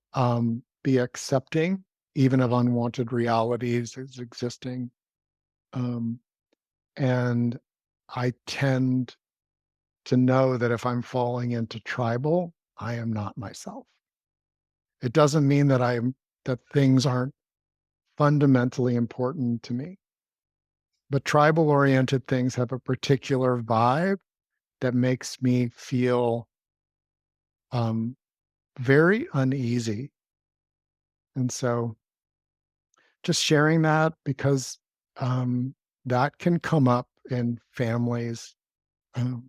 be accepting even of unwanted realities as existing. Um, and I tend to know that if I'm falling into tribal, I am not myself. It doesn't mean that things aren't fundamentally important to me. But tribal oriented things have a particular vibe that makes me feel um, very uneasy. And so just sharing that because um, that can come up in families, um,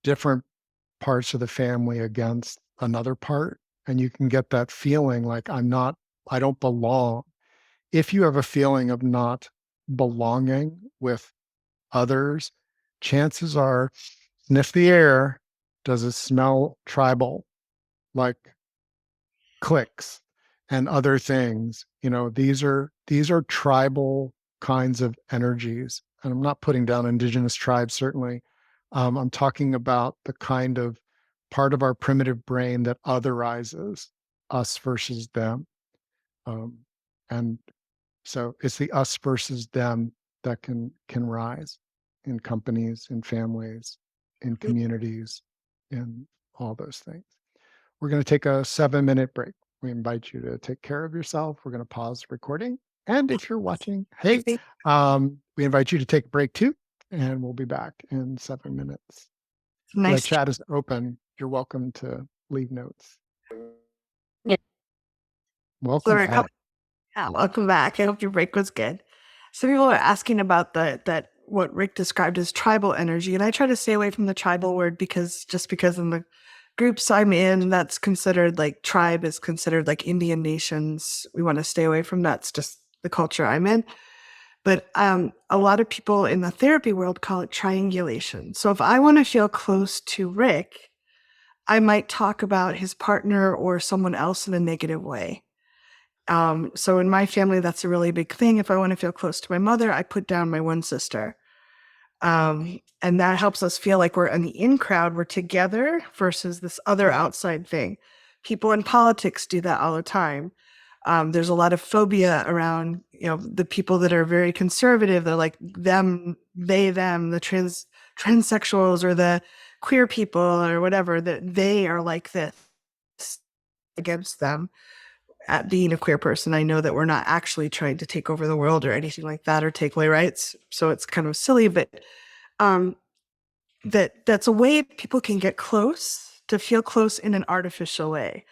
different parts of the family against another part. And you can get that feeling like I don't belong. If you have a feeling of not belonging with others, chances are, sniff the air. Does it smell tribal? Like clicks and other things. These are tribal kinds of energies. And I'm not putting down indigenous tribes, certainly. I'm talking about the kind of part of our primitive brain that otherizes us versus them. Um, and so it's the us versus them that can rise in companies, in families, in communities, in all those things. We're going to take a 7-minute break. We invite you to take care of yourself. We're going to pause the recording. And if you're watching, hey, we invite you to take a break too. And we'll be back in 7 minutes. The Nice. chat is open. You're welcome to leave notes. Yeah. So Welcome there are a back. couple. Yeah, welcome back. I hope your break was good. Some people are asking about that what Rick described as tribal energy, and I try to stay away from the tribal word because in the groups I'm in, that's considered like tribe is considered like Indian nations. We want to stay away from that. It's just the culture I'm in. But a lot of people in the therapy world call it triangulation. So if I want to feel close to Rick, I might talk about his partner or someone else in a negative way. So in my family, that's a really big thing. If I want to feel close to my mother, I put down my one sister. And that helps us feel like we're in the in crowd, we're together versus this other outside thing. People in politics do that all the time. There's a lot of phobia around, the people that are very conservative. They're like them, they, them, the transsexuals or the queer people or whatever, that they are like this against them. At being a queer person, I know that we're not actually trying to take over the world or anything like that or take away rights. So it's kind of silly, but um, that's a way people can get close, to feel close in an artificial way.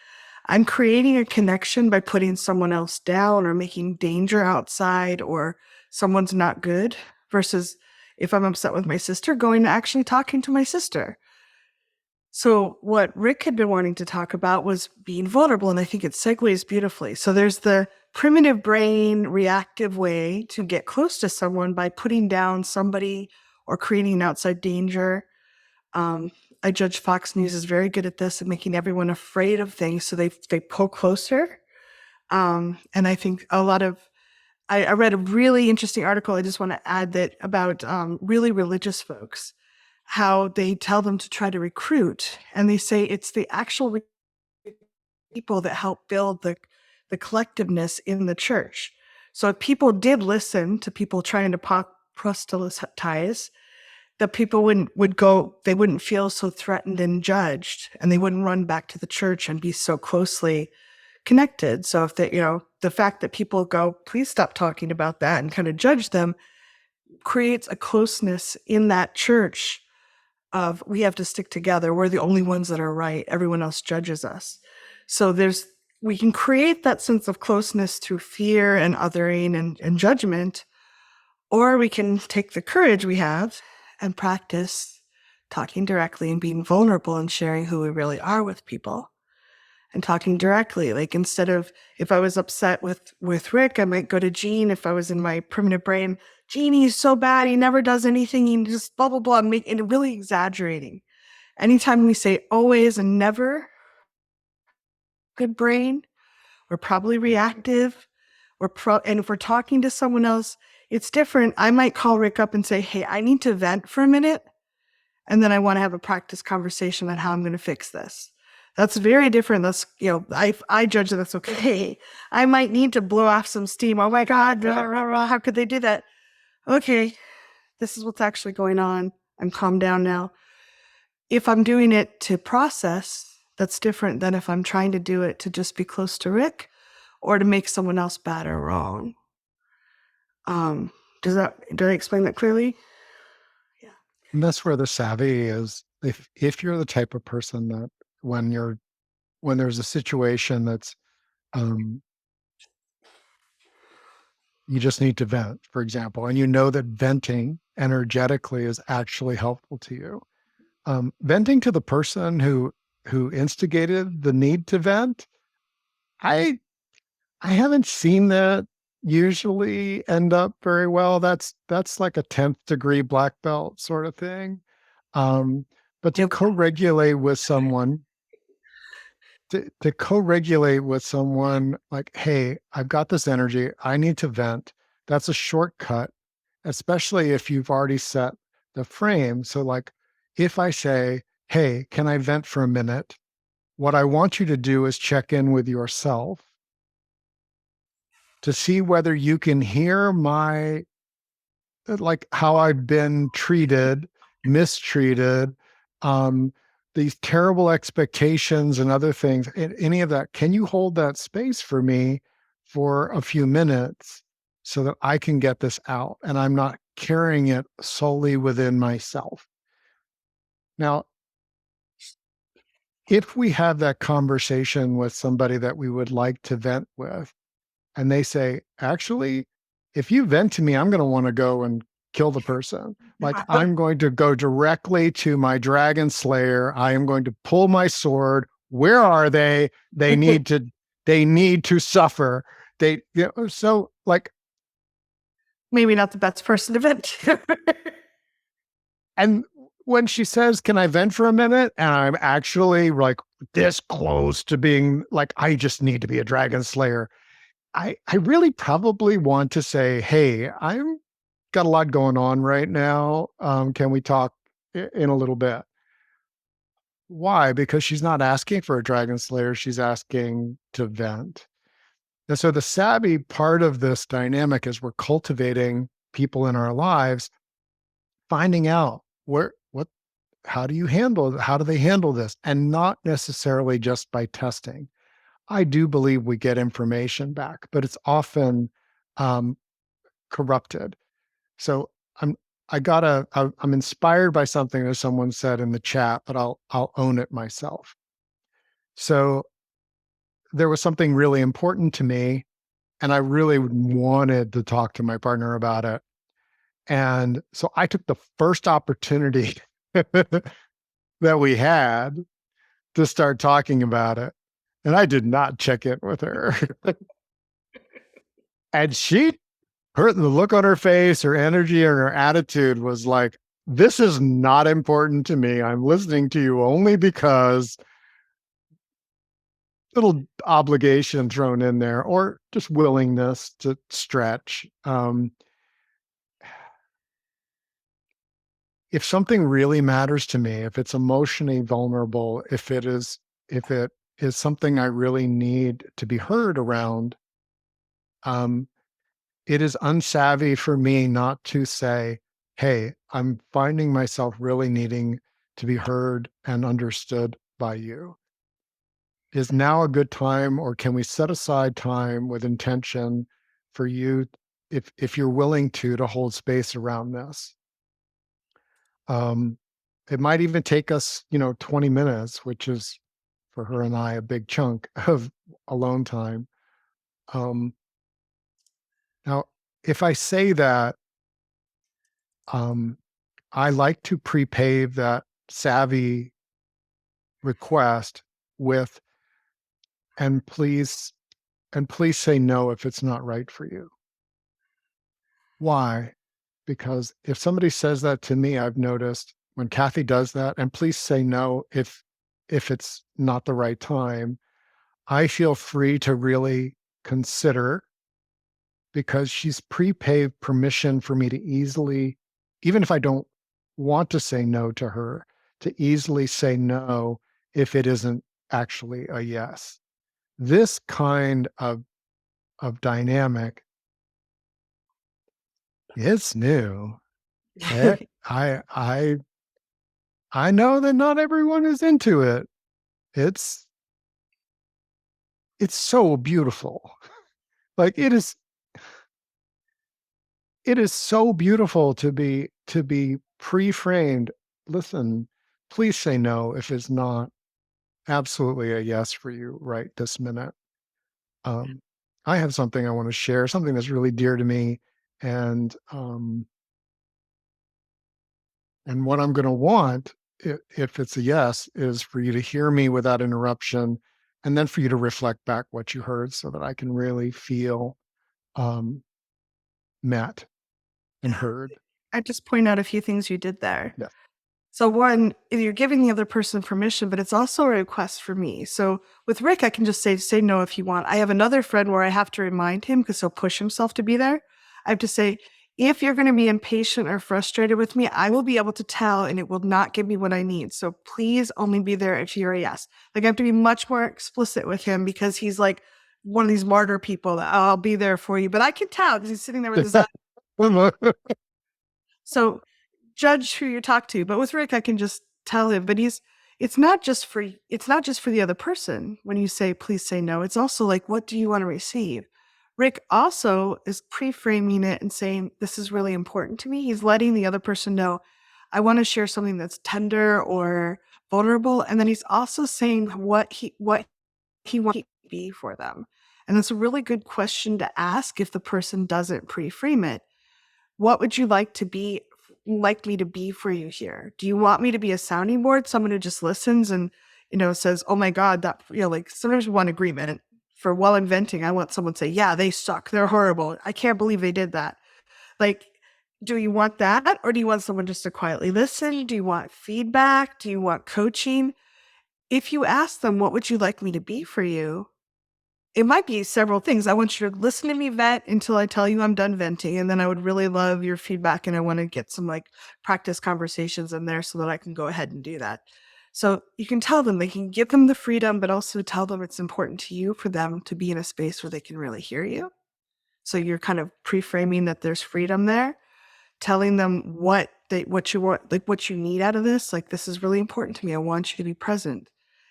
I'm creating a connection by putting someone else down or making danger outside or someone's not good, versus if I'm upset with my sister, going to actually talking to my sister. So what Rick had been wanting to talk about was being vulnerable, and I think it segues beautifully. So there's the primitive brain reactive way to get close to someone by putting down somebody or creating outside danger. Um, I judge Fox News is very good at this and making everyone afraid of things, so they pull closer. And I think a lot of I read a really interesting article. I just want to add that about really religious folks, how they tell them to try to recruit, and they say it's the actual people that help build the collectiveness in the church. So if people did listen to people trying to proselytize, the people they wouldn't feel so threatened and judged, and they wouldn't run back to the church and be so closely connected. So if the fact that people go, please stop talking about that, and kind of judge them, creates a closeness in that church of, we have to stick together. We're the only ones that are right. Everyone else judges us. So we can create that sense of closeness through fear and othering and judgment, or we can take the courage we have and practice talking directly and being vulnerable and sharing who we really are with people and talking directly. Like, instead of, if I was upset with Rick, I might go to Gene. If I was in my primitive brain, Gene, he's so bad, he never does anything, he just blah blah blah, and really exaggerating. Anytime we say always and never, good brain, we're probably reactive. And if we're talking to someone else, it's different. I might call Rick up and say, hey, I need to vent for a minute, and then I want to have a practice conversation on how I'm going to fix this. That's very different. That's, I judge that that's okay. I might need to blow off some steam. Oh my God, blah, blah, blah, how could they do that? Okay, this is what's actually going on. I'm calmed down now. If I'm doing it to process, that's different than if I'm trying to do it to just be close to Rick or to make someone else bad or wrong. Um, did I explain that clearly? Yeah. And that's where the savvy is. If you're the type of person that when there's a situation that's um, you just need to vent, for example, and you know that venting energetically is actually helpful to you. Venting to the person who instigated the need to vent, I I haven't seen that usually end up very well. That's like a 10th degree black belt sort of thing. Um, but to Nope. co-regulate with someone, to co-regulate with someone like, hey, I've got this energy, I need to vent. That's a shortcut, especially if you've already set the frame. So like if I say, hey, can I vent for a minute? What I want you to do is check in with yourself to see whether you can hear my like how I've been treated, mistreated, um, these terrible expectations and other things, any of that. Can you hold that space for me for a few minutes so that I can get this out and I'm not carrying it solely within myself? Now, if we have that conversation with somebody that we would like to vent with, and they say, actually, if you vent to me, I'm going to want to go and kill the person. Like, I'm going to go directly to my dragon slayer. I am going to pull my sword. Where are they? They need to suffer. So like maybe not the best person to vent to. And when she says, "Can I vent for a minute?" and I'm actually like this close to being like, I just need to be a dragon slayer. I really probably want to say, "Hey, I'm got a lot going on right now. Can we talk in a little bit?" Why? Because she's not asking for a dragon slayer. She's asking to vent. And so the savvy part of this dynamic is we're cultivating people in our lives, finding out what how do they handle this? And not necessarily just by testing. I do believe we get information back, but it's often um, corrupted. So I'm I'm inspired by something that someone said in the chat, but I'll own it myself. So there was something really important to me, and I really wanted to talk to my partner about it. And so I took the first opportunity that we had to start talking about it. And I did not check in with her. And the look on her face, her energy, and her attitude was like, this is not important to me. I'm listening to you only because little obligation thrown in there or just willingness to stretch. If something really matters to me, if it's emotionally vulnerable, if it is something I really need to be heard around, um, it is unsavvy for me not to say, "Hey, I'm finding myself really needing to be heard and understood by you. Is now a good time, or can we set aside time with intention for you, if you're willing to hold space around this?" Um, it might even take us, 20 minutes, which is for her and I a big chunk of alone time. Um, Now, if I say that, um, I like to prepave that savvy request with, and please say no if it's not right for you. Why? Because if somebody says that to me, I've noticed when Kathy does that, and please say no if it's not the right time, I feel free to really consider, because she's prepaved permission for me to easily, even if I don't want to say no to her, to easily say no if it isn't actually a yes. This kind of dynamic is new. Eh, I know that not everyone is into it. It's it's so beautiful. Like it is so beautiful to be pre-framed. Listen, please say no if it's not absolutely a yes for you right this minute. Um, I have something I want to share, something that's really dear to me, and what I'm going to want, if it's a yes, is for you to hear me without interruption, and then for you to reflect back what you heard, so that I can really feel um, met and heard. I just point out a few things you did there. Yes. So one, you're giving the other person permission, but it's also a request for me. So with Rick, I can just say no if you want. I have another friend where I have to remind him because he'll push himself to be there. I have to say, if you're going to be impatient or frustrated with me, I will be able to tell and it will not give me what I need. So please only be there if you're a yes. Like I have to be much more explicit with him because he's like one of these martyr people that, "Oh, I'll be there for you." But I can tell because he's sitting there with his eyes. So judge who you talk to. But with Rick, I can just tell him. But it's not just for the other person when you say please say no. It's also like, what do you want to receive? Rick also is pre-framing it and saying, this is really important to me. He's letting the other person know, I want to share something that's tender or vulnerable. And then he's also saying what he wants to be for them. And that's a really good question to ask if the person doesn't pre-frame it. What would you like me to be for you here? Do you want me to be a sounding board, someone who just listens and, says, "Oh my God, that," like sometimes we want agreement for while inventing. I want someone to say, "Yeah, they suck. They're horrible. I can't believe they did that." Like, do you want that? Or do you want someone just to quietly listen? Do you want feedback? Do you want coaching? If you ask them, what would you like me to be for you? It might be several things. I want you to listen to me vent until I tell you I'm done venting. And then I would really love your feedback. And I want to get some like practice conversations in there so that I can go ahead and do that. So you can tell them, they can give them the freedom, but also tell them it's important to you for them to be in a space where they can really hear you. So you're kind of pre-framing that there's freedom there, telling them what you want, like what you need out of this. Like, this is really important to me. I want you to be present.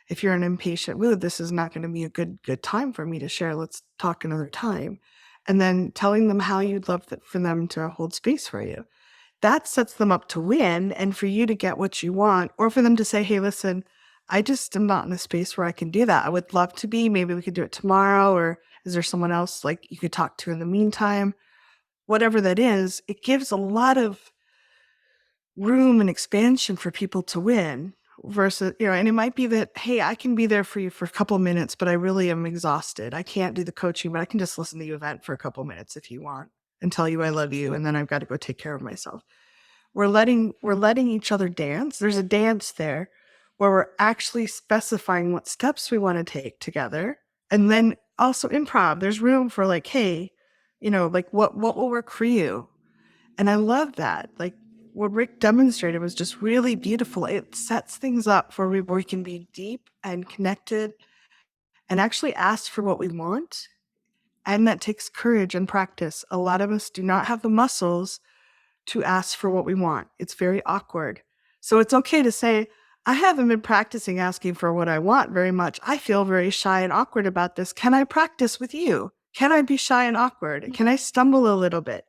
If you're in an impatient mood, this is not going to be a good time for me to share. Let's talk another time. And then telling them how you'd love for them to hold space for you. That sets them up to win and for you to get what you want, or for them to say, hey, listen, I just am not in a space where I can do that. I would love to be. Maybe we could do it tomorrow. Or is there someone else like you could talk to in the meantime? Whatever that is, it gives a lot of room and expansion for people to win versus, and it might be that, hey, I can be there for you for a couple of minutes, but I really am exhausted. I can't do the coaching, but I can just listen to you vent for a couple of minutes if you want and tell you I love you. And then I've got to go take care of myself. We're letting each other dance. There's a dance there where we're actually specifying what steps we want to take together. And then also improv. There's room for like, hey, like what will work for you? And I love that. Like what Rick demonstrated was just really beautiful. It sets things up for where we can be deep and connected and actually ask for what we want. And that takes courage and practice. A lot of us do not have the muscles to ask for what we want. It's very awkward. So it's okay to say, I haven't been practicing asking for what I want very much. I feel very shy and awkward about this. Can I practice with you? Can I be shy and awkward? Can I stumble a little bit?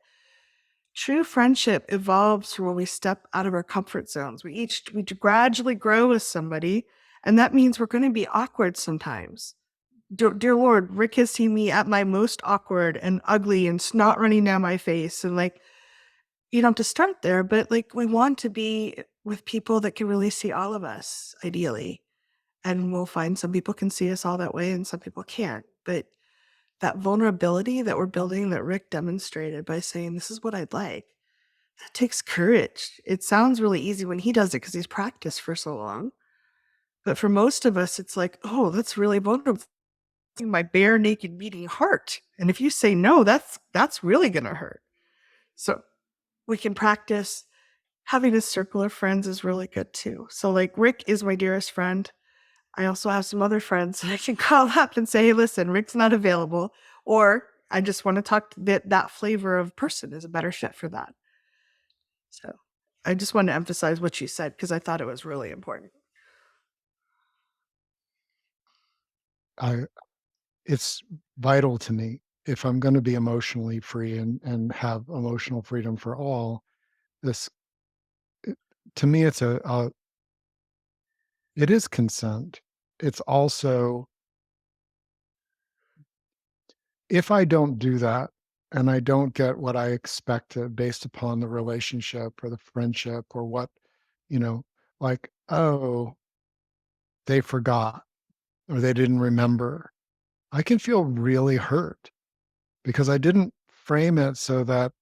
True friendship evolves from when we step out of our comfort zones. We gradually grow with somebody, and that means we're going to be awkward sometimes. Dear Lord, Rick has seen me at my most awkward and ugly and snot running down my face. And like, you don't have to start there, but like, we want to be with people that can really see all of us, ideally. And we'll find some people can see us all that way and some people can't. But that vulnerability that we're building, that Rick demonstrated by saying, this is what I'd like, that takes courage. It sounds really easy when he does it because he's practiced for so long. But for most of us, it's like, oh, that's really vulnerable. My bare naked beating heart. And if you say no, that's really gonna hurt. So we can practice. Having a circle of friends is really good too. So like Rick is my dearest friend. I also have some other friends that I can call up and say, hey, listen, Rick's not available. Or I just want to talk to that flavor of person is a better fit for that. So I just wanted to emphasize what you said because I thought it was really important. I it's vital to me if I'm going to be emotionally free and have emotional freedom for all. This it, to me, it is consent. It's also, if I don't do that and I don't get what I expected based upon the relationship or the friendship or what, you know, like, oh, they forgot or they didn't remember, I can feel really hurt because I didn't frame it so that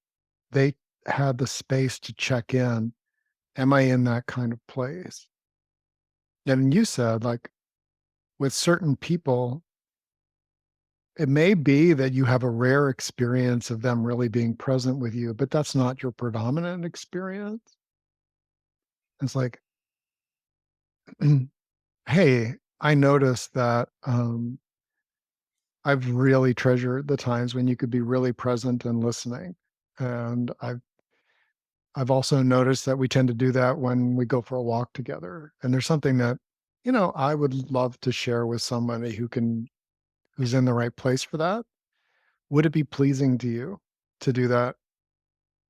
they had the space to check in. Am I in that kind of place? And you said, like, with certain people, it may be that you have a rare experience of them really being present with you, but that's not your predominant experience. It's like, hey, I noticed that I've really treasured the times when you could be really present and listening. And I've also noticed that we tend to do that when we go for a walk together. And there's something that, I would love to share with somebody who's in the right place for that. Would it be pleasing to you to do that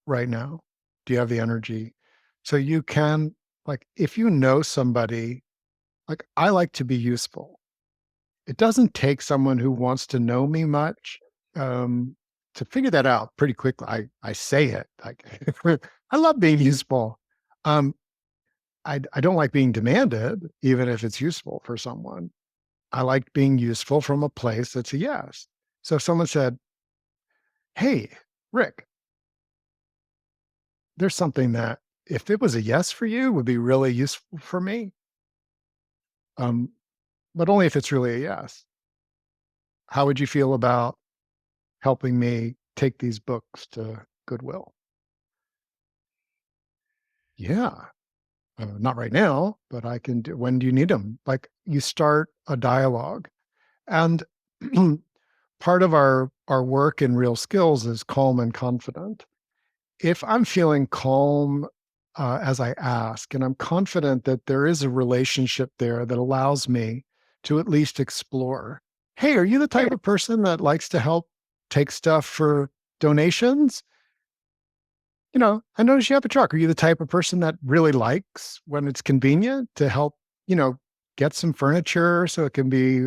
right now? Do you have the energy? So you can, like, if you know somebody, like, I like to be useful. It doesn't take someone who wants to know me much, um, to figure that out pretty quickly. I say it, like, I love being useful. Um, I don't like being demanded, even if it's useful for someone. I like being useful from a place that's a yes. So if someone said, "Hey, Rick, there's something that if it was a yes for you would be really useful for me. Um, but only if it's really a yes. How would you feel about helping me take these books to Goodwill? Yeah. Not right now, but I can do. When do you need them? Like you start a dialogue, and part of our work in real skills is calm and confident. If I'm feeling calm as I ask, and I'm confident that there is a relationship there that allows me to at least explore. Hey, are you the type of person that likes to help take stuff for donations? I notice you have a truck. Are you the type of person that really likes when it's convenient to help, you know, get some furniture so it can be,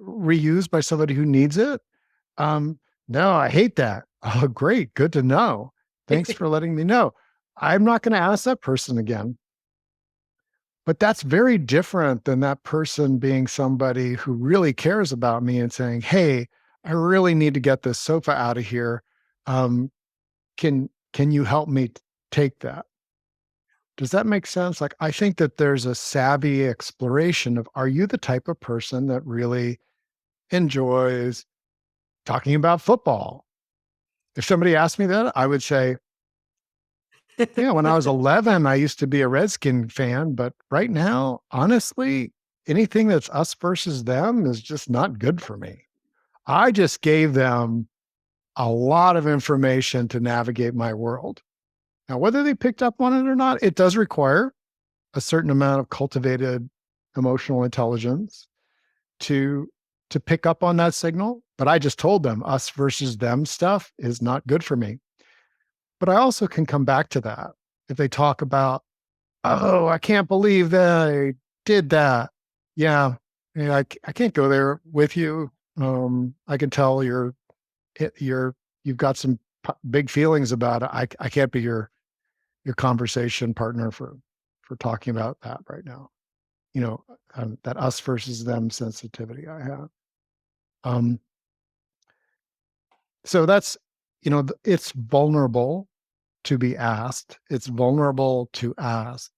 reused by somebody who needs it? Um, no, I hate that. Oh, great. Good to know. Thanks for letting me know. I'm not going to ask that person again. But that's very different than that person being somebody who really cares about me and saying, hey, I really need to get this sofa out of here. Um, can you help me take that? Does that make sense? Like, I think that there's a savvy exploration of, are you the type of person that really enjoys talking about football? If somebody asked me that, I would say, yeah, when I was 11, I used to be a Redskin fan, but right now, honestly, anything that's us versus them is just not good for me. I just gave them a lot of information to navigate my world. Now, whether they picked up on it or not, it does require a certain amount of cultivated emotional intelligence to to pick up on that signal. But I just told them us versus them stuff is not good for me. But I also can come back to that if they talk about, oh, I can't believe they did that. Yeah, yeah, I can't go there with you. I can tell you're you've got some big feelings about it. I can't be your conversation partner for talking about that right now. That us versus them sensitivity I have. Um, so that's it's vulnerable to be asked. It's vulnerable to ask.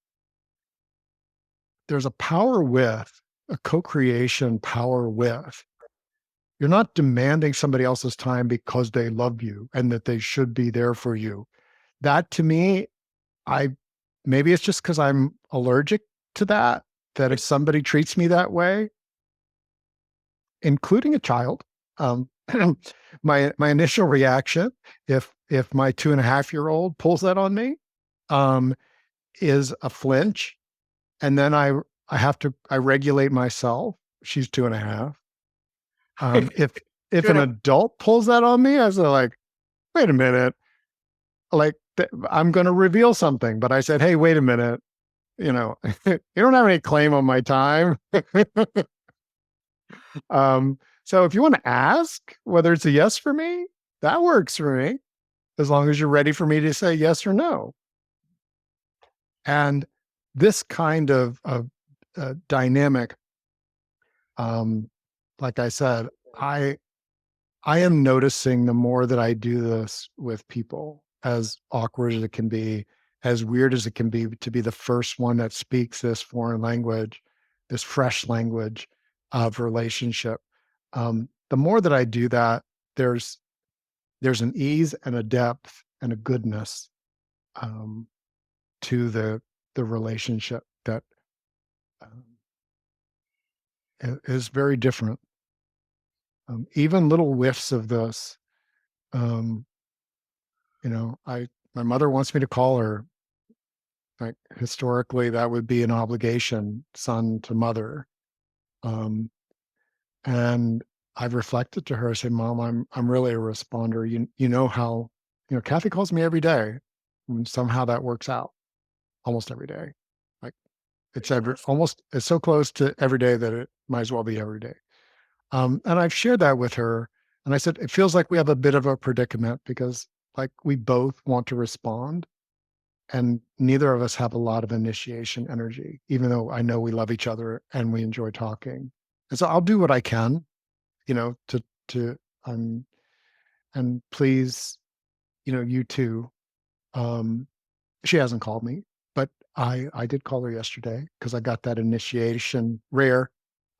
There's a power with a co-creation power with. You're not demanding somebody else's time because they love you and that they should be there for you. That to me, I maybe it's just because I'm allergic to that, that if somebody treats me that way, including a child, um, my initial reaction, if my 2.5-year-old pulls that on me, um, is a flinch, and then I regulate myself. She's 2.5. If an Good. adult pulls that on me, I was like, wait a minute, like I'm going to reveal something. But I said, hey, wait a minute, you don't have any claim on my time. So if you want to ask whether it's a yes for me, that works for me, as long as you're ready for me to say yes or no. And this kind of dynamic, um, like I said, I I am noticing the more that I do this with people, as awkward as it can be, as weird as it can be to be the first one that speaks this foreign language, this fresh language of relationship. The more that I do that, there's there's an ease and a depth and a goodness um, to the relationship that um, is very different. Even little whiffs of this, um, I my mother wants me to call her. Like historically, that would be an obligation, son to mother. Um, and I've reflected to her. I say, "Mom, I'm really a responder. You know how Kathy calls me every day, and somehow that works out almost every day. Like it's so close to every day that it might as well be every day." And I've shared that with her, and I said, "It feels like we have a bit of a predicament because like we both want to respond, and neither of us have a lot of initiation energy, even though I know we love each other and we enjoy talking. And so I'll do what I can, to um and please, you too. Um, she hasn't called me, but I did call her yesterday because I got that initiation rare,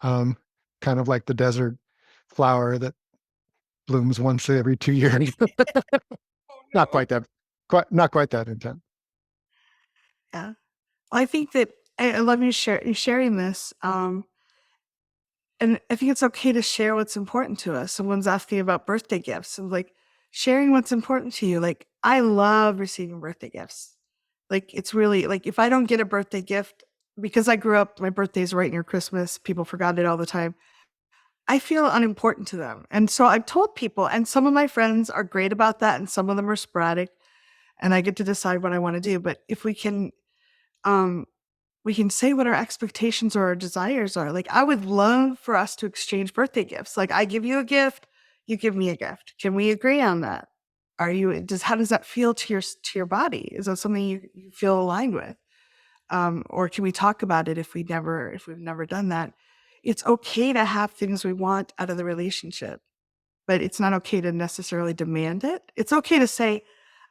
um, kind of like the desert flower that blooms once every 2 years. Oh Not no. quite that, quite not quite that intense. Yeah. Well, I think that I love you sharing this. And I think it's okay to share what's important to us. Someone's asking about birthday gifts and like sharing what's important to you. Like I love receiving birthday gifts. Like it's really like if I don't get a birthday gift because I grew up, my birthday's right near Christmas. People forgot it all the time. I feel unimportant to them. And so I've told people, and some of my friends are great about that, and some of them are sporadic, and I get to decide what I want to do. But if um, we can say what our expectations or our desires are. Like, I would love for us to exchange birthday gifts. Like, I give you a gift, you give me a gift. Can we agree on that? How does that feel to your body? Is that something you feel aligned with? Or can we talk about it if we've never done that? It's okay to have things we want out of the relationship, but it's not okay to necessarily demand it. It's okay to say,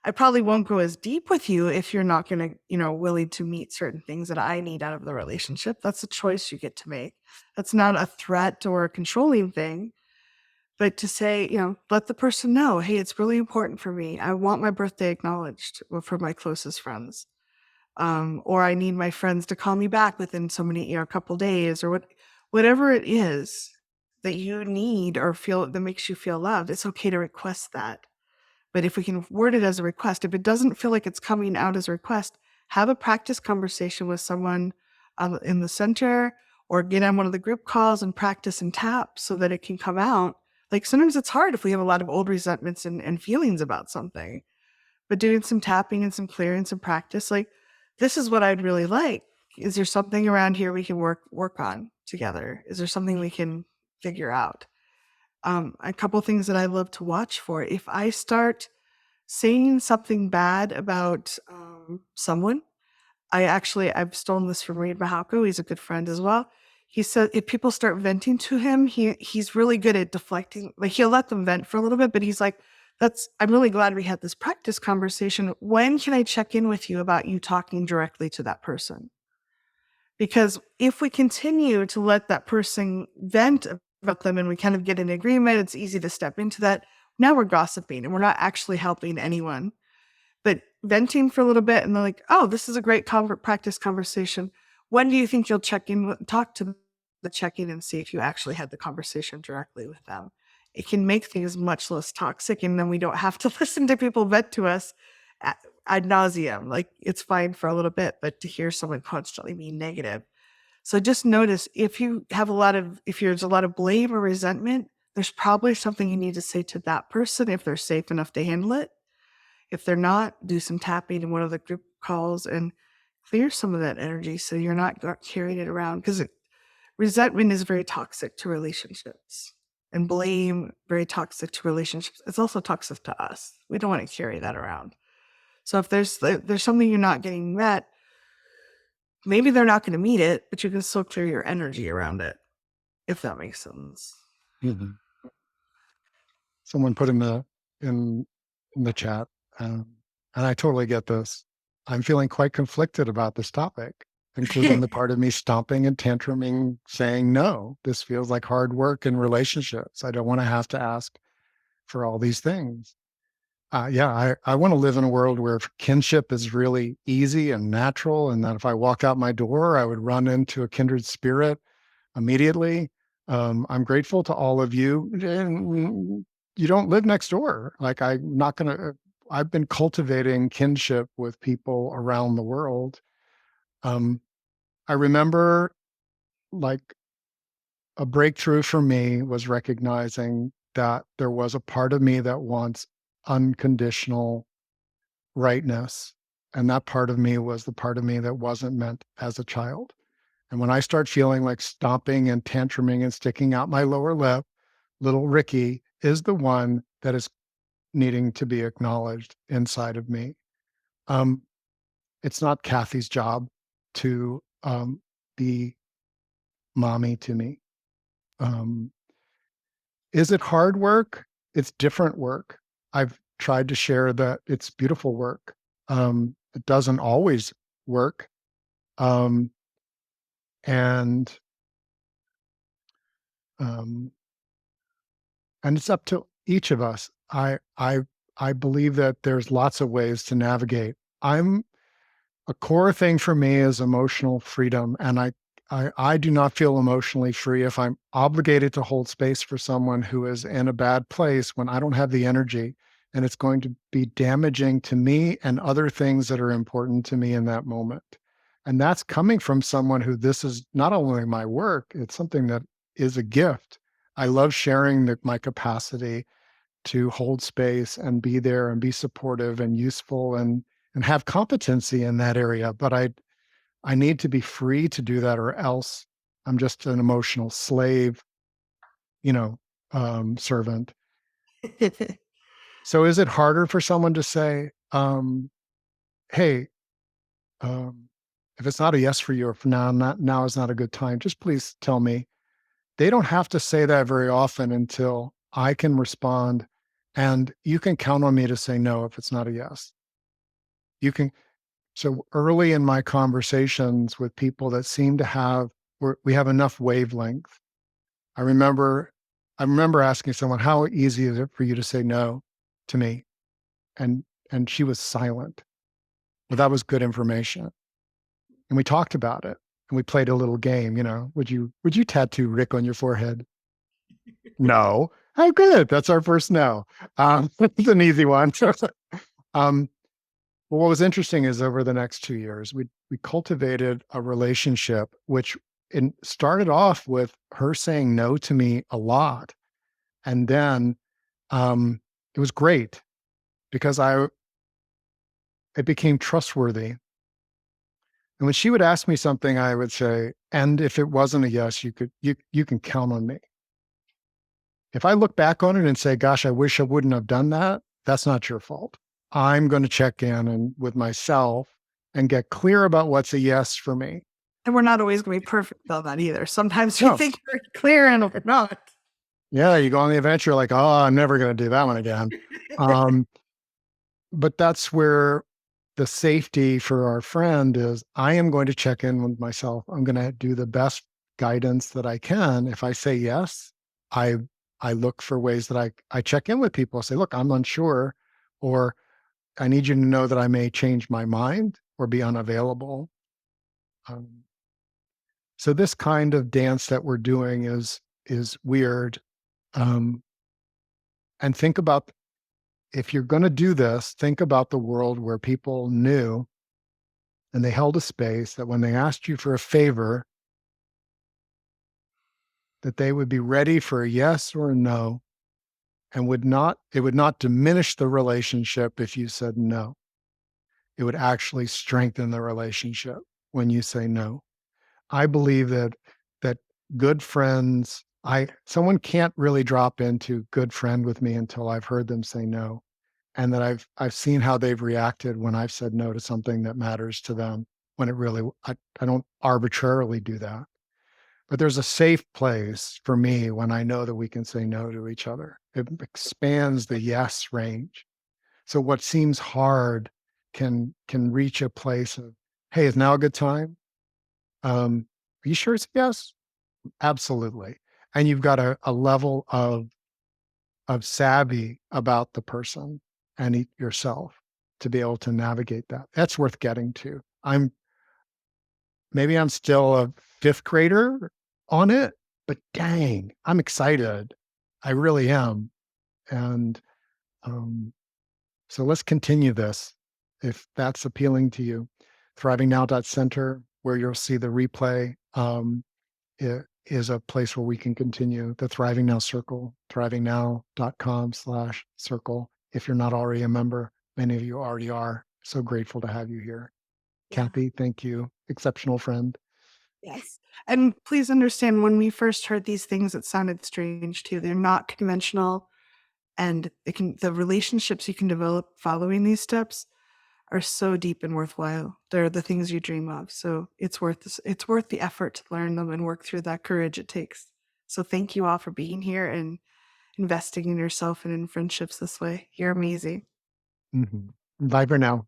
I probably won't go as deep with you if you're not going to, willing to meet certain things that I need out of the relationship. That's a choice you get to make. That's not a threat or a controlling thing, but to say, let the person know, hey, it's really important for me. I want my birthday acknowledged for my closest friends. Or I need my friends to call me back within so many, a couple days or whatever it is that you need or feel that makes you feel loved. It's okay to request that. But if we can word it as a request, if it doesn't feel like it's coming out as a request, have a practice conversation with someone in the center or get on one of the group calls and practice and tap so that it can come out. Like sometimes it's hard if we have a lot of old resentments and feelings about something, but doing some tapping and some clearing, some practice, like this is what I'd really like. Is there something around here we can work on together? Is there something we can figure out? A couple things that I love to watch for. If I start saying something bad about someone, I've stolen this from Reed Mahako. He's a good friend as well. He said if people start venting to him, he's really good at deflecting. Like he'll let them vent for a little bit, but he's like, I'm really glad we had this practice conversation. When can I check in with you about you talking directly to that person? Because if we continue to let that person vent about them and we kind of get an agreement, it's easy to step into that. Now we're gossiping and we're not actually helping anyone, but venting for a little bit and they're like, oh, this is a great practice conversation. When do you think you'll talk to the check in and see if you actually had the conversation directly with them? It can make things much less toxic, and then we don't have to listen to people vent to us ad nauseum. Like it's fine for a little bit, but to hear someone constantly being negative. So just notice if there's a lot of blame or resentment, there's probably something you need to say to that person if they're safe enough to handle it. If they're not, do some tapping in one of the group calls and clear some of that energy so you're not carrying it around because resentment is very toxic to relationships and blame very toxic to relationships. It's also toxic to us. We don't want to carry that around. So if there's something you're not getting met, maybe they're not going to meet it, but you can still clear your energy around it, if that makes sense. Mhm. Someone put in in the chat, um, and I totally get this. I'm feeling quite conflicted about this topic, including the part of me stomping and tantruming, saying no. This feels like hard work in relationships. I don't want to have to ask for all these things. Yeah, I want to live in a world where kinship is really easy and natural, and that if I walk out my door, I would run into a kindred spirit immediately. I'm grateful to all of you. And you don't live next door. Like I'm not going to. I've been cultivating kinship with people around the world. Um, I remember like a breakthrough for me was recognizing that there was a part of me that wants unconditional rightness. And that part of me was the part of me that wasn't meant as a child. And when I start feeling like stomping and tantruming and sticking out my lower lip, little Ricky is the one that is needing to be acknowledged inside of me. Um, it's not Kathy's job to be mommy to me. Um, is it hard work? It's different work. I've tried to share that it's beautiful work. It doesn't always work. Um, and um, and it's up to each of us. I believe that there's lots of ways to navigate. I'm A core thing for me is emotional freedom, and I do not feel emotionally free if I'm obligated to hold space for someone who is in a bad place when I don't have the energy, and it's going to be damaging to me and other things that are important to me in that moment. And that's coming from someone who this is not only my work, it's something that is a gift. I love sharing my capacity to hold space and be there and be supportive and useful and have competency in that area, but I need to be free to do that or else I'm just an emotional slave, you know, servant. So is it harder for someone to say, "Hey, um, if it's not a yes for you or for now is not a good time, just please tell me." They don't have to say that very often until I can respond, and you can count on me to say no if it's not a yes. You can So early in my conversations with people that seem to have we have enough wavelength. I remember I remember asking someone, "How easy is it for you to say no to me?" And and she was silent. Well, that was good information. And we talked about it and we played a little game, would you tattoo Rick on your forehead? No. Oh, good. That's our first no. It's an easy one. um, Well, what was interesting is over the next 2 years, we cultivated a relationship which started off with her saying no to me a lot, and then, it was great because I it became trustworthy, and when she would ask me something, I would say, "And if it wasn't a yes, you can count on me." If I look back on it and say, "Gosh, I wish I wouldn't have done that," that's not your fault. I'm gonna check in and with myself and get clear about what's a yes for me. And we're not always going to be perfect on that either. Sometimes we No. think we're clear and we're not. Yeah, you go on the adventure like, "Oh, I'm never gonna do that one again." Um, but that's where the safety for our friend is, I am going to check in with myself. I'm gonna do the best guidance that I can. If I say yes, I I look for ways that I check in with people, say, "Look, I'm unsure," or "I need you to know that I may change my mind or be unavailable." Um, so this kind of dance that we're doing is weird. Um, and think about if you're going to do this, think about the world where people knew and they held a space that when they asked you for a favor, that they would be ready for a yes or a no and it would not diminish the relationship if you said no. It would actually strengthen the relationship when you say no. I believe that good friends, I someone can't really drop into good friend with me until I've heard them say no, and that I've seen how they've reacted when I've said no to something that matters to them, when it really I don't arbitrarily do that. But there's a safe place for me when I know that we can say no to each other. It expands the yes range. So what seems hard can reach a place of, "Hey, is now a good time? Are you sure it's a yes?" Absolutely. And you've got a level of savvy about the person and yourself to be able to navigate that. That's worth getting to. Maybe I'm still a fifth grader on it, but dang, I'm excited. I really am. And um, so let's continue this if that's appealing to you. Thrivingnow.center, where you'll see the replay. Is a place where we can continue the Thriving Now Circle, thrivingnow.com/circle. If you're not already a member, many of you already are. So grateful to have you here. Yeah. Kathy, thank you. Exceptional friend. Yes. And please understand when we first heard these things, it sounded strange too. They're not conventional. And the relationships you can develop following these steps are so deep and worthwhile. They're the things you dream of. So it's worth the effort to learn them and work through that courage it takes. So thank you all for being here and investing in yourself and in friendships this way. You're amazing. Mhm. Bye for now.